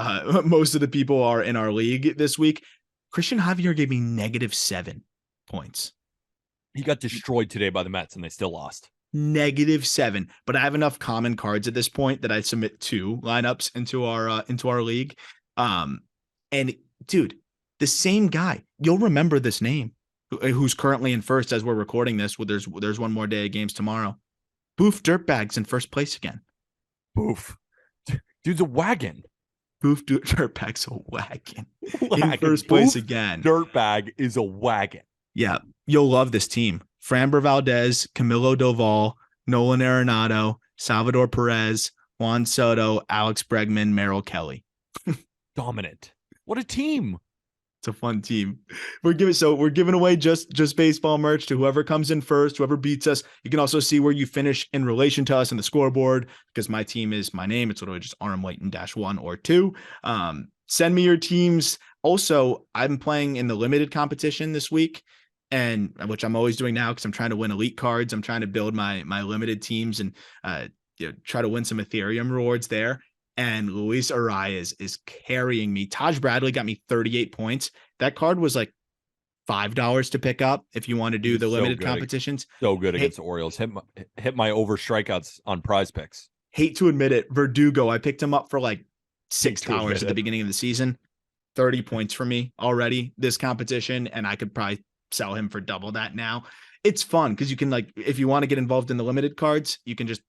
most of the people are in our league this week. Christian Javier gave me -7 points. He got destroyed today by the Mets, and they still lost. -7, but I have enough common cards at this point that I submit 2 lineups into our league. And dude, the same guy, you'll remember this name, who's currently in first as we're recording this. Well, there's one more day of games tomorrow. Boof Dirtbag's in first place again. Boof. Dude's a wagon. Boof Dirtbag's a wagon. In first place again. Dirtbag is a wagon. Yeah, you'll love this team. Framber Valdez, Camilo Doval, Nolan Arenado, Salvador Perez, Juan Soto, Alex Bregman, Merrill Kelly. Dominant. What a team. It's a fun team. We're giving away just baseball merch to whoever comes in first, whoever beats us. You can also see where you finish in relation to us in the scoreboard, because my team is my name. It's literally just RM Layton -1 or 2. Send me your teams. Also, I'm playing in the limited competition this week, and which I'm always doing now because I'm trying to win elite cards. I'm trying to build my limited teams and try to win some Ethereum rewards there. And Luis Urias is carrying me. Taj Bradley got me 38 points. That card was like $5 to pick up if you want to do the limited competitions. So good against the Orioles. Hit my over strikeouts on Prize Picks. Hate to admit it, Verdugo, I picked him up for like $6 at the beginning of the season. 30 points for me already this competition, and I could probably sell him for double that now. It's fun because you can, like, if you want to get involved in the limited cards, you can just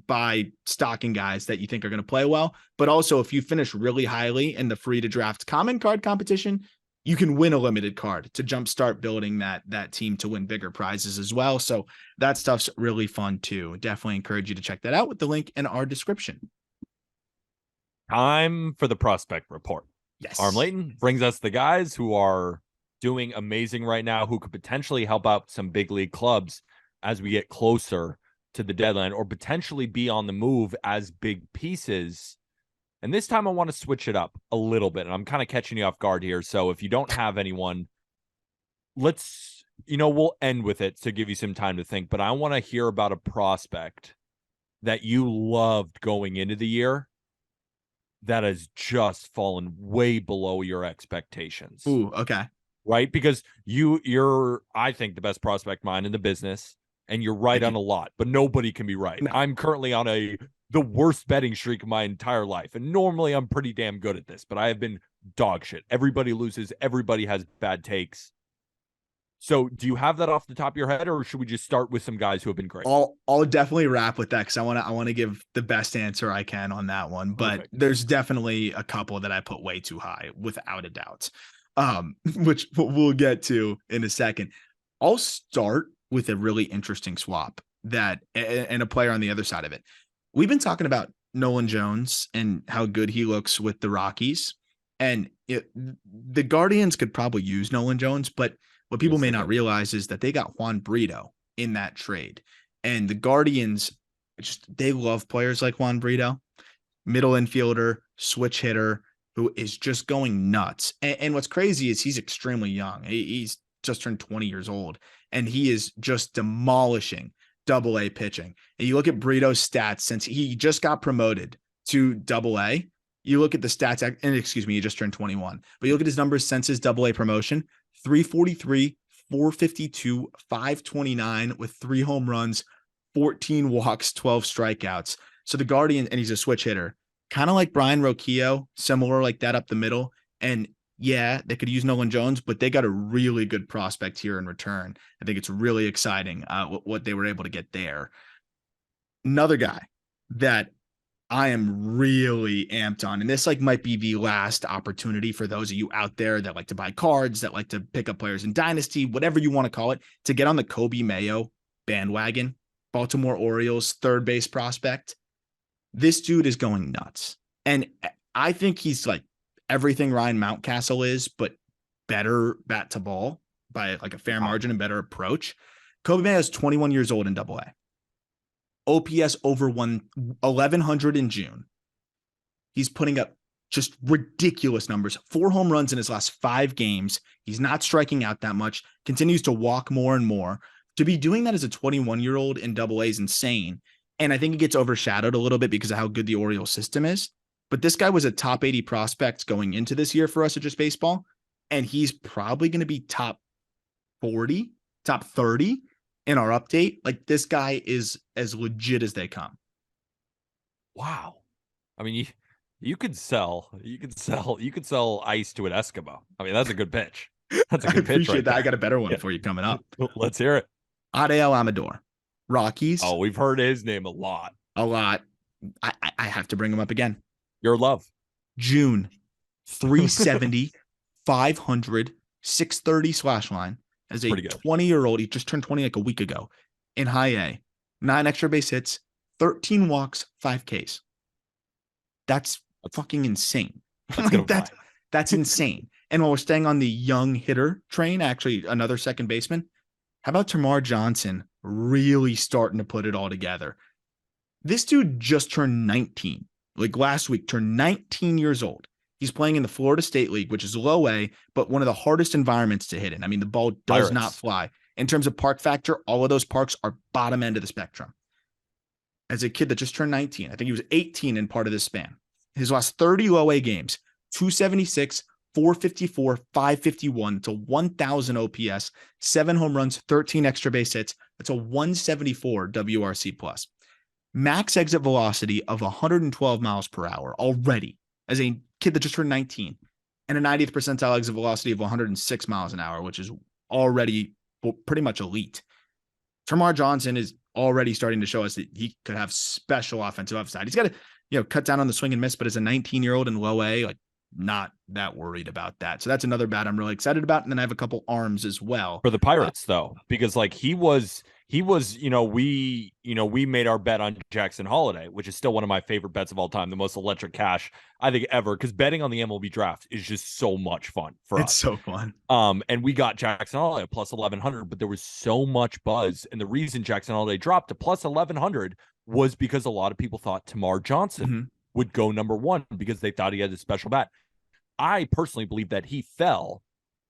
buy stocking guys that you think are going to play well. But also, if you finish really highly in the free to draft common card competition, you can win a limited card to jumpstart building that team to win bigger prizes as well. So that stuff's really fun too. Definitely encourage you to check that out with the link in our description. Time for the prospect report. Yes. Arm Layton brings us the guys who are doing amazing right now, who could potentially help out some big league clubs as we get closer to the deadline, or potentially be on the move as big pieces. And this time I want to switch it up a little bit, and I'm kind of catching you off guard here. So if you don't have anyone, we'll end with it to give you some time to think, but I want to hear about a prospect that you loved going into the year that has just fallen way below your expectations. Ooh, okay. Right? Because you're, I think, the best prospect mind in the business. And you're right on a lot, but nobody can be right. No. I'm currently on the worst betting streak of my entire life. And normally I'm pretty damn good at this, but I have been dog shit. Everybody loses. Everybody has bad takes. So do you have that off the top of your head, or should we just start with some guys who have been great? I'll definitely wrap with that because I want to give the best answer I can on that one. But Perfect. There's definitely a couple that I put way too high, without a doubt, which we'll get to in a second. I'll start with a really interesting swap and a player on the other side of it. We've been talking about Nolan Jones and how good he looks with the Rockies. And the Guardians could probably use Nolan Jones, but what people may not realize is that they got Juan Brito in that trade. And the Guardians, they love players like Juan Brito, middle infielder, switch hitter, who is just going nuts. And what's crazy is he's extremely young. He's just turned 20 years old, and he is just demolishing Double-A pitching. And you look at Brito's stats since he just got promoted to Double-A. You look at the stats, and excuse me, he just turned 21. But you look at his numbers since his Double-A promotion: 343, 452, 529 with 3 home runs, 14 walks, 12 strikeouts. So the Guardian, and he's a switch hitter, kind of like Brian Roquillo, similar like that up the middle. And yeah, they could use Nolan Jones, but they got a really good prospect here in return. I think it's really exciting what they were able to get there. Another guy that I am really amped on, and this like might be the last opportunity for those of you out there that like to buy cards, that like to pick up players in Dynasty, whatever you want to call it, to get on the Kobe Mayo bandwagon. Baltimore Orioles third base prospect. This dude is going nuts. And I think he's like everything Ryan Mountcastle is, but better bat to ball by like a fair margin and better approach. Kobe Mayo is 21 years old in Double-A. OPS over 1,100 in June. He's putting up just ridiculous numbers. 4 home runs in his last 5 games. He's not striking out that much, continues to walk more and more. To be doing that as a 21-year-old in Double-A is insane. And I think it gets overshadowed a little bit because of how good the Orioles system is. But this guy was a top 80 prospect going into this year for us at Just Baseball. And he's probably going to be top 40, top 30 in our update. Like, this guy is as legit as they come. Wow. I mean, you could sell ice to an Eskimo. I mean, that's a good pitch. That's a good pitch. I appreciate that. There. I got a better one for you coming up. Let's hear it. Adael Amador, Rockies. Oh, we've heard his name a lot. I have to bring him up again. Your love. June, 370, 500, 630 slash line as a 20-year-old. He just turned 20 like a week ago in high A. 9 extra base hits, 13 walks, 5 Ks. That's fucking insane. That's insane. And while we're staying on the young hitter train, actually another second baseman, how about Termarr Johnson really starting to put it all together? This dude just turned 19. Like last week, turned 19 years old. He's playing in the Florida State League, which is low A, but one of the hardest environments to hit in. I mean, the ball does not fly. In terms of park factor, all of those parks are bottom end of the spectrum. As a kid that just turned 19, I think he was 18 in part of this span. His last 30 low A games, 276, 454, 551 to 1,000 OPS, 7 home runs, 13 extra base hits. That's a 174 WRC plus. Max exit velocity of 112 miles per hour already as a kid that just turned 19, and a 90th percentile exit velocity of 106 miles an hour, which is already pretty much elite. Termarr Johnson is already starting to show us that he could have special offensive upside. He's got to, cut down on the swing and miss, but as a 19-year-old in low A, like, not that worried about that. So that's another bat I'm really excited about. And then I have a couple arms as well for the Pirates, though, because like he was, we made our bet on Jackson Holiday, which is still one of my favorite bets of all time, the most electric cash I think ever, because betting on the MLB draft is just so much fun for us. It's so fun. And we got Jackson Holiday plus 1,100, but there was so much buzz, and the reason Jackson Holiday dropped to plus 1,100 was because a lot of people thought Termarr Johnson would go number 1 because they thought he had a special bat. I personally believe that he fell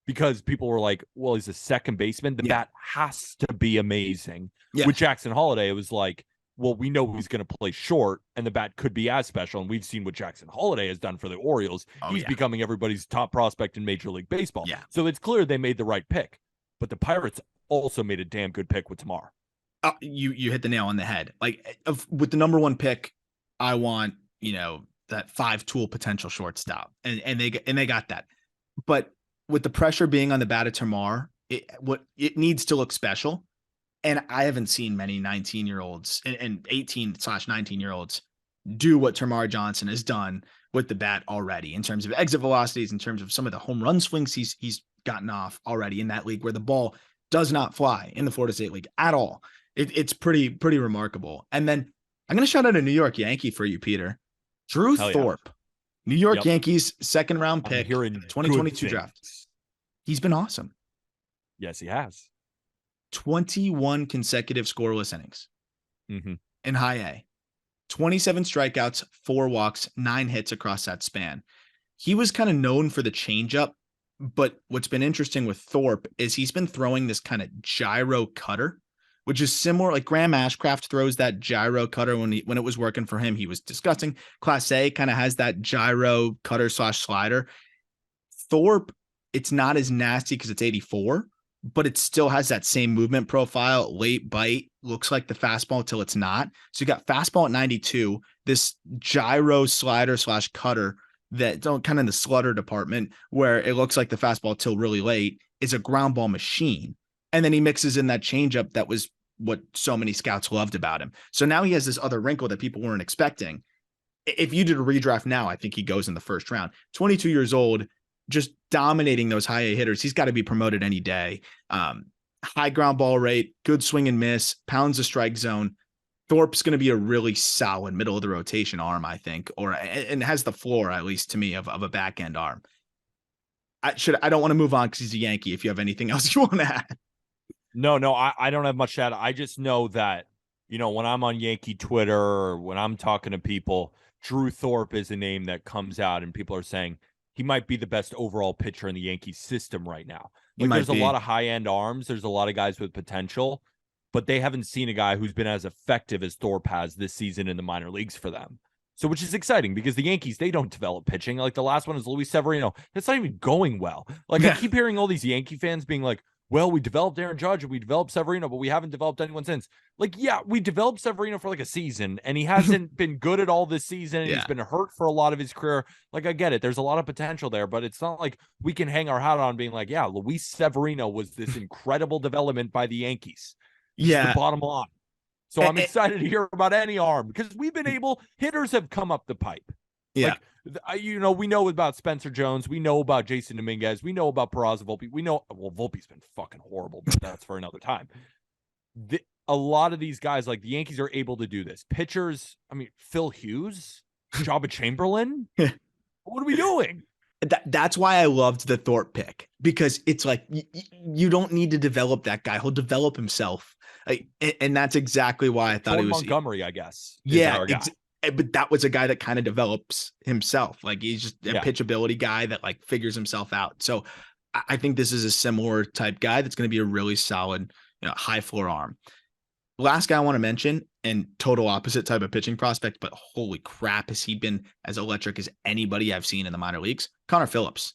because people were like, well, he's a second baseman. The bat has to be amazing. Yeah. With Jackson Holiday, it was like, well, we know he's going to play short and the bat could be as special. And we've seen what Jackson Holiday has done for the Orioles. He's becoming everybody's top prospect in Major League Baseball. Yeah. So it's clear they made the right pick. But the Pirates also made a damn good pick with Termarr. You hit the nail on the head. Like with the number 1 pick, I want, that 5-tool potential shortstop, and they got that. But with the pressure being on the bat of Termarr, it needs to look special. And I haven't seen many 19-year-olds and 18/19-year-olds do what Termarr Johnson has done with the bat already in terms of exit velocities, in terms of some of the home run swings he's gotten off already in that league where the ball does not fly in the Florida State League at all. It's pretty remarkable. And then I'm going to shout out a New York Yankee for you, Peter. Drew Thorpe New York Yep. Yankees, second round I'm pick, hearing good 2022 draft. things. He's been awesome. Yes, he has. 21 consecutive scoreless innings Mm-hmm. in high A, 27 strikeouts, 4 walks, 9 hits across that span. He was kind of known for the changeup, but what's been interesting with Thorpe is he's been throwing this kind of gyro cutter, which is similar. Like Graham Ashcraft throws that gyro cutter when it was working for him. He was discussing. Class A kind of has that gyro cutter / slider. Thorpe, it's not as nasty because it's 84, but it still has that same movement profile. Late bite, looks like the fastball till it's not. So you got fastball at 92, this gyro slider / cutter that don't kind of in the slutter department where it looks like the fastball till really late is a ground ball machine. And then he mixes in that changeup that was what so many scouts loved about him. So now he has this other wrinkle that people weren't expecting. If you did a redraft now, I think he goes in the first round. 22 years old, just dominating those high A hitters. He's got to be promoted any day. High ground ball rate, good swing and miss, pounds the strike zone. Thorpe's going to be a really solid middle of the rotation arm, I think, and has the floor, at least to me, of a back end arm. I don't want to move on because he's a Yankee. If you have anything else you want to add. No, I don't have much to add. I just know that, when I'm on Yankee Twitter or when I'm talking to people, Drew Thorpe is a name that comes out and people are saying he might be the best overall pitcher in the Yankees system right now. Like there's a lot of high-end arms. There's a lot of guys with potential, but they haven't seen a guy who's been as effective as Thorpe has this season in the minor leagues for them. So, which is exciting because the Yankees, they don't develop pitching. Like the last one is Luis Severino. That's not even going well. Like I keep hearing all these Yankee fans being like, well, we developed Aaron Judge and we developed Severino, but we haven't developed anyone since. Like, yeah, we developed Severino for like a season and he hasn't been good at all this season. And he's been hurt for a lot of his career. Like, I get it. There's a lot of potential there, but it's not like we can hang our hat on being like, yeah, Luis Severino was this incredible development by the Yankees. Just the bottom line. So I'm excited to hear about any arm because we've been hitters have come up the pipe. Yeah. Like, we know about Spencer Jones. We know about Jason Dominguez. We know about Peraza Volpe. We know, Volpe's been fucking horrible, but that's for another time. A lot of these guys, like the Yankees, are able to do this. Pitchers, Phil Hughes, Jabba Chamberlain. What are we doing? That's why I loved the Thorpe pick because it's like you don't need to develop that guy. He'll develop himself. And that's exactly why I thought he was Montgomery, I guess. Yeah. But that was a guy that kind of develops himself. Like he's just a pitchability guy that like figures himself out. So I think this is a similar type guy that's going to be a really solid, high floor arm. Last guy I want to mention, and total opposite type of pitching prospect, but holy crap, has he been as electric as anybody I've seen in the minor leagues? Connor Phillips.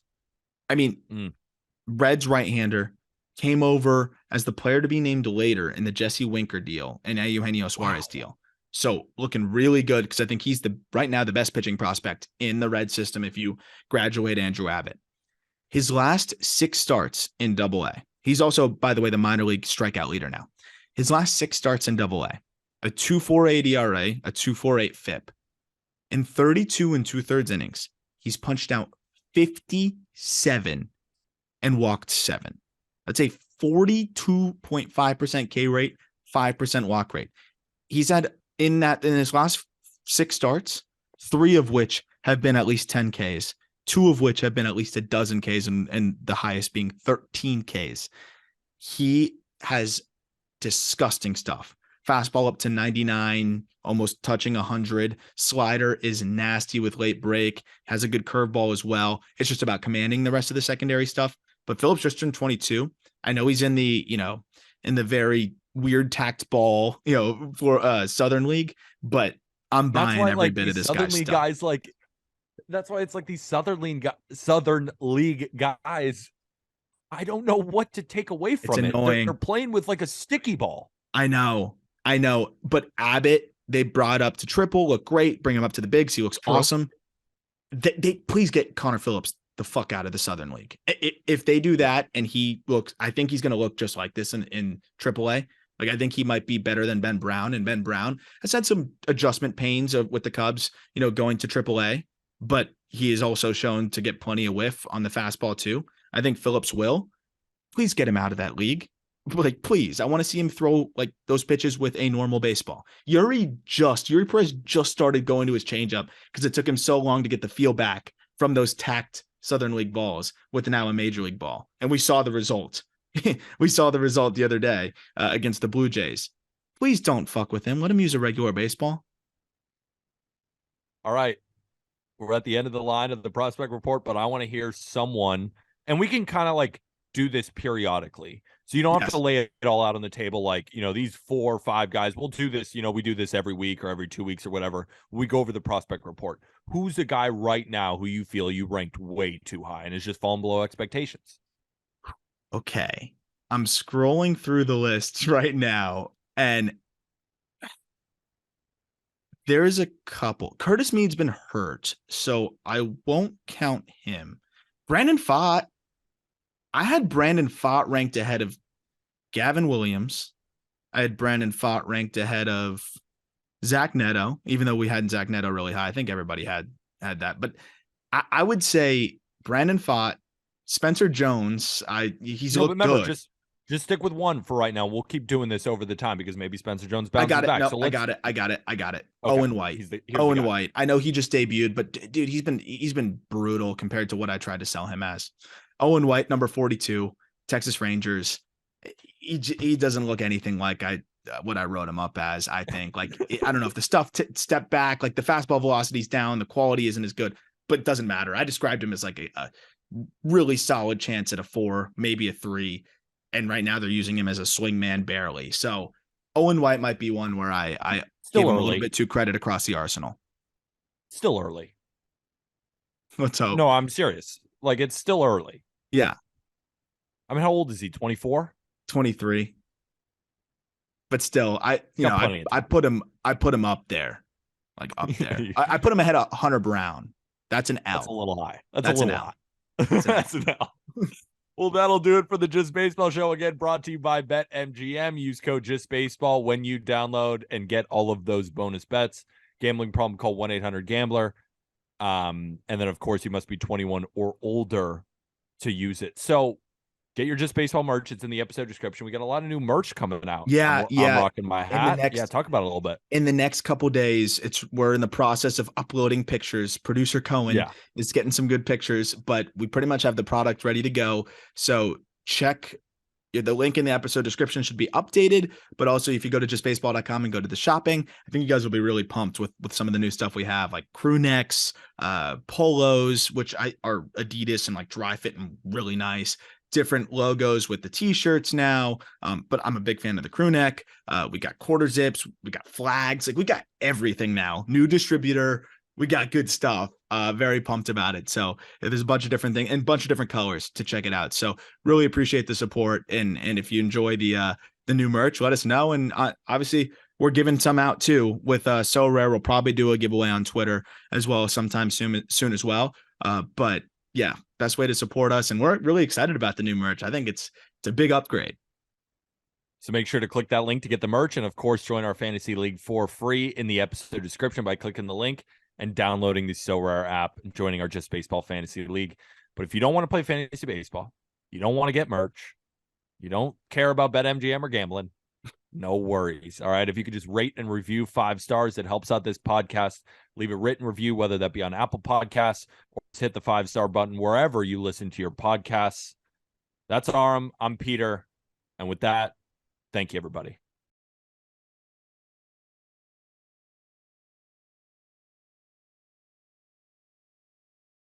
Reds right-hander, came over as the player to be named later in the Jesse Winker deal and Eugenio Suarez deal. So looking really good because I think he's right now the best pitching prospect in the Red system if you graduate Andrew Abbott. His last 6 starts in Double-A. He's also, by the way, the minor league strikeout leader now. His last 6 starts in Double-A, a 2.48 ERA, a 2.48 FIP. In 32 2/3 innings, he's punched out 57 and walked 7. That's a 42.5% K rate, 5% walk rate. He's had in his last 6 starts, 3 of which have been at least 10 Ks, 2 of which have been at least a dozen Ks, and the highest being 13 Ks. He has disgusting stuff. Fastball up to 99, almost touching 100. Slider is nasty with late break, has a good curveball as well. It's just about commanding the rest of the secondary stuff. But Phillips just turned 22. I know he's in the, in the very weird tacked ball, for Southern League, but I'm buying every bit of this Southern guy's League stuff. guys, like that's why it's like these Southern League guys. I don't know what to take away from it. They're playing with like a sticky ball. I know. But Abbott, they brought up to triple, look great. Bring him up to the bigs. He looks awesome. They please get Connor Phillips the fuck out of the Southern League. If they do that and he looks, I think he's going to look just like this in AAA. Like I think he might be better than Ben Brown, and Ben Brown has had some adjustment pains with the Cubs, going to AAA, but he is also shown to get plenty of whiff on the fastball too. I think Phillips will. Please get him out of that league. Like, please, I want to see him throw like those pitches with a normal baseball. Yuri Perez just started going to his changeup because it took him so long to get the feel back from those tacked Southern League balls with now a major league ball. And we saw the result. We saw the result the other day against the Blue Jays. Please don't fuck with him. Let him use a regular baseball. All right. We're at the end of the line of the prospect report, but I want to hear someone, and we can kind of like do this periodically. So you don't have to lay it all out on the table like, these 4 or 5 guys. We'll do this, we do this every week or every 2 weeks or whatever. We go over the prospect report. Who's a guy right now who you feel you ranked way too high and is just falling below expectations? Okay. I'm scrolling through the list right now, and there's a couple. Curtis Mead's been hurt, so I won't count him. Brandon Pfaadt, I had Brandon Pfaadt ranked ahead of Gavin Williams. I had Brandon Pfaadt ranked ahead of Zach Neto, even though we hadn't Zach Neto really high. I think everybody had that. But I would say Brandon Pfaadt, Spencer Jones, he's looked good. Just stick with one for right now. We'll keep doing this over the time because maybe Spencer Jones bounces back. I got it. Okay. Owen White. Owen White. I know he just debuted, but dude, he's been brutal compared to what I tried to sell him as. Owen White, number 42, Texas Rangers. He doesn't look anything like what I wrote him up as. I think I don't know if the stuff step back, like the fastball velocity's down, the quality isn't as good, but it doesn't matter. I described him as like a really solid chance at a 4, maybe a 3. And right now they're using him as a swing man barely. So Owen White might be one where I give him a little bit too credit across the arsenal. Still early. Let's hope. No, I'm serious. Like, it's still early. Yeah. I mean, how old is he? 24? 23. But still, I put him up there. Like up there. I put him ahead of Hunter Brown. That's an L. That's a little high. That's an L. That's an L. Well, that'll do it for the Just Baseball show. Again, brought to you by BetMGM. Use code JustBaseball when you download and get all of those bonus bets. Gambling problem, call 1-800-GAMBLER. And then, of course, you must be 21 or older to use it. So get your Just Baseball merch. It's in the episode description. We got a lot of new merch coming out. I'm rocking my hat. Talk about it a little bit. In the next couple days, we're in the process of uploading pictures. Producer Cohen is getting some good pictures, but we pretty much have the product ready to go. So check the link in the episode description should be updated, but also if you go to justbaseball.com and go to the shopping, I think you guys will be really pumped with some of the new stuff we have, like crew necks, polos, which are Adidas and like dry fit and really nice. Different logos with the t-shirts now. But I'm a big fan of the crew neck. We got quarter zips, we got flags, like we got everything now. New distributor, we got good stuff. Very pumped about it. So there's a bunch of different things and a bunch of different colors to check it out. So really appreciate the support. And if you enjoy the new merch, let us know. And obviously we're giving some out too with Sorare. We'll probably do a giveaway on Twitter as well sometime soon as well. But yeah, best way to support us. And we're really excited about the new merch. I think it's a big upgrade. So make sure to click that link to get the merch. And of course, join our fantasy league for free in the episode description by clicking the link and downloading the Sorare app and joining our Just Baseball Fantasy League. But if you don't want to play fantasy baseball, you don't want to get merch, you don't care about BetMGM or gambling, no worries. All right. If you could just rate and review 5 stars, it helps out this podcast. Leave a written review, whether that be on Apple Podcasts or just hit the 5-star button wherever you listen to your podcasts. That's Aram. I'm Peter. And with that, thank you, everybody.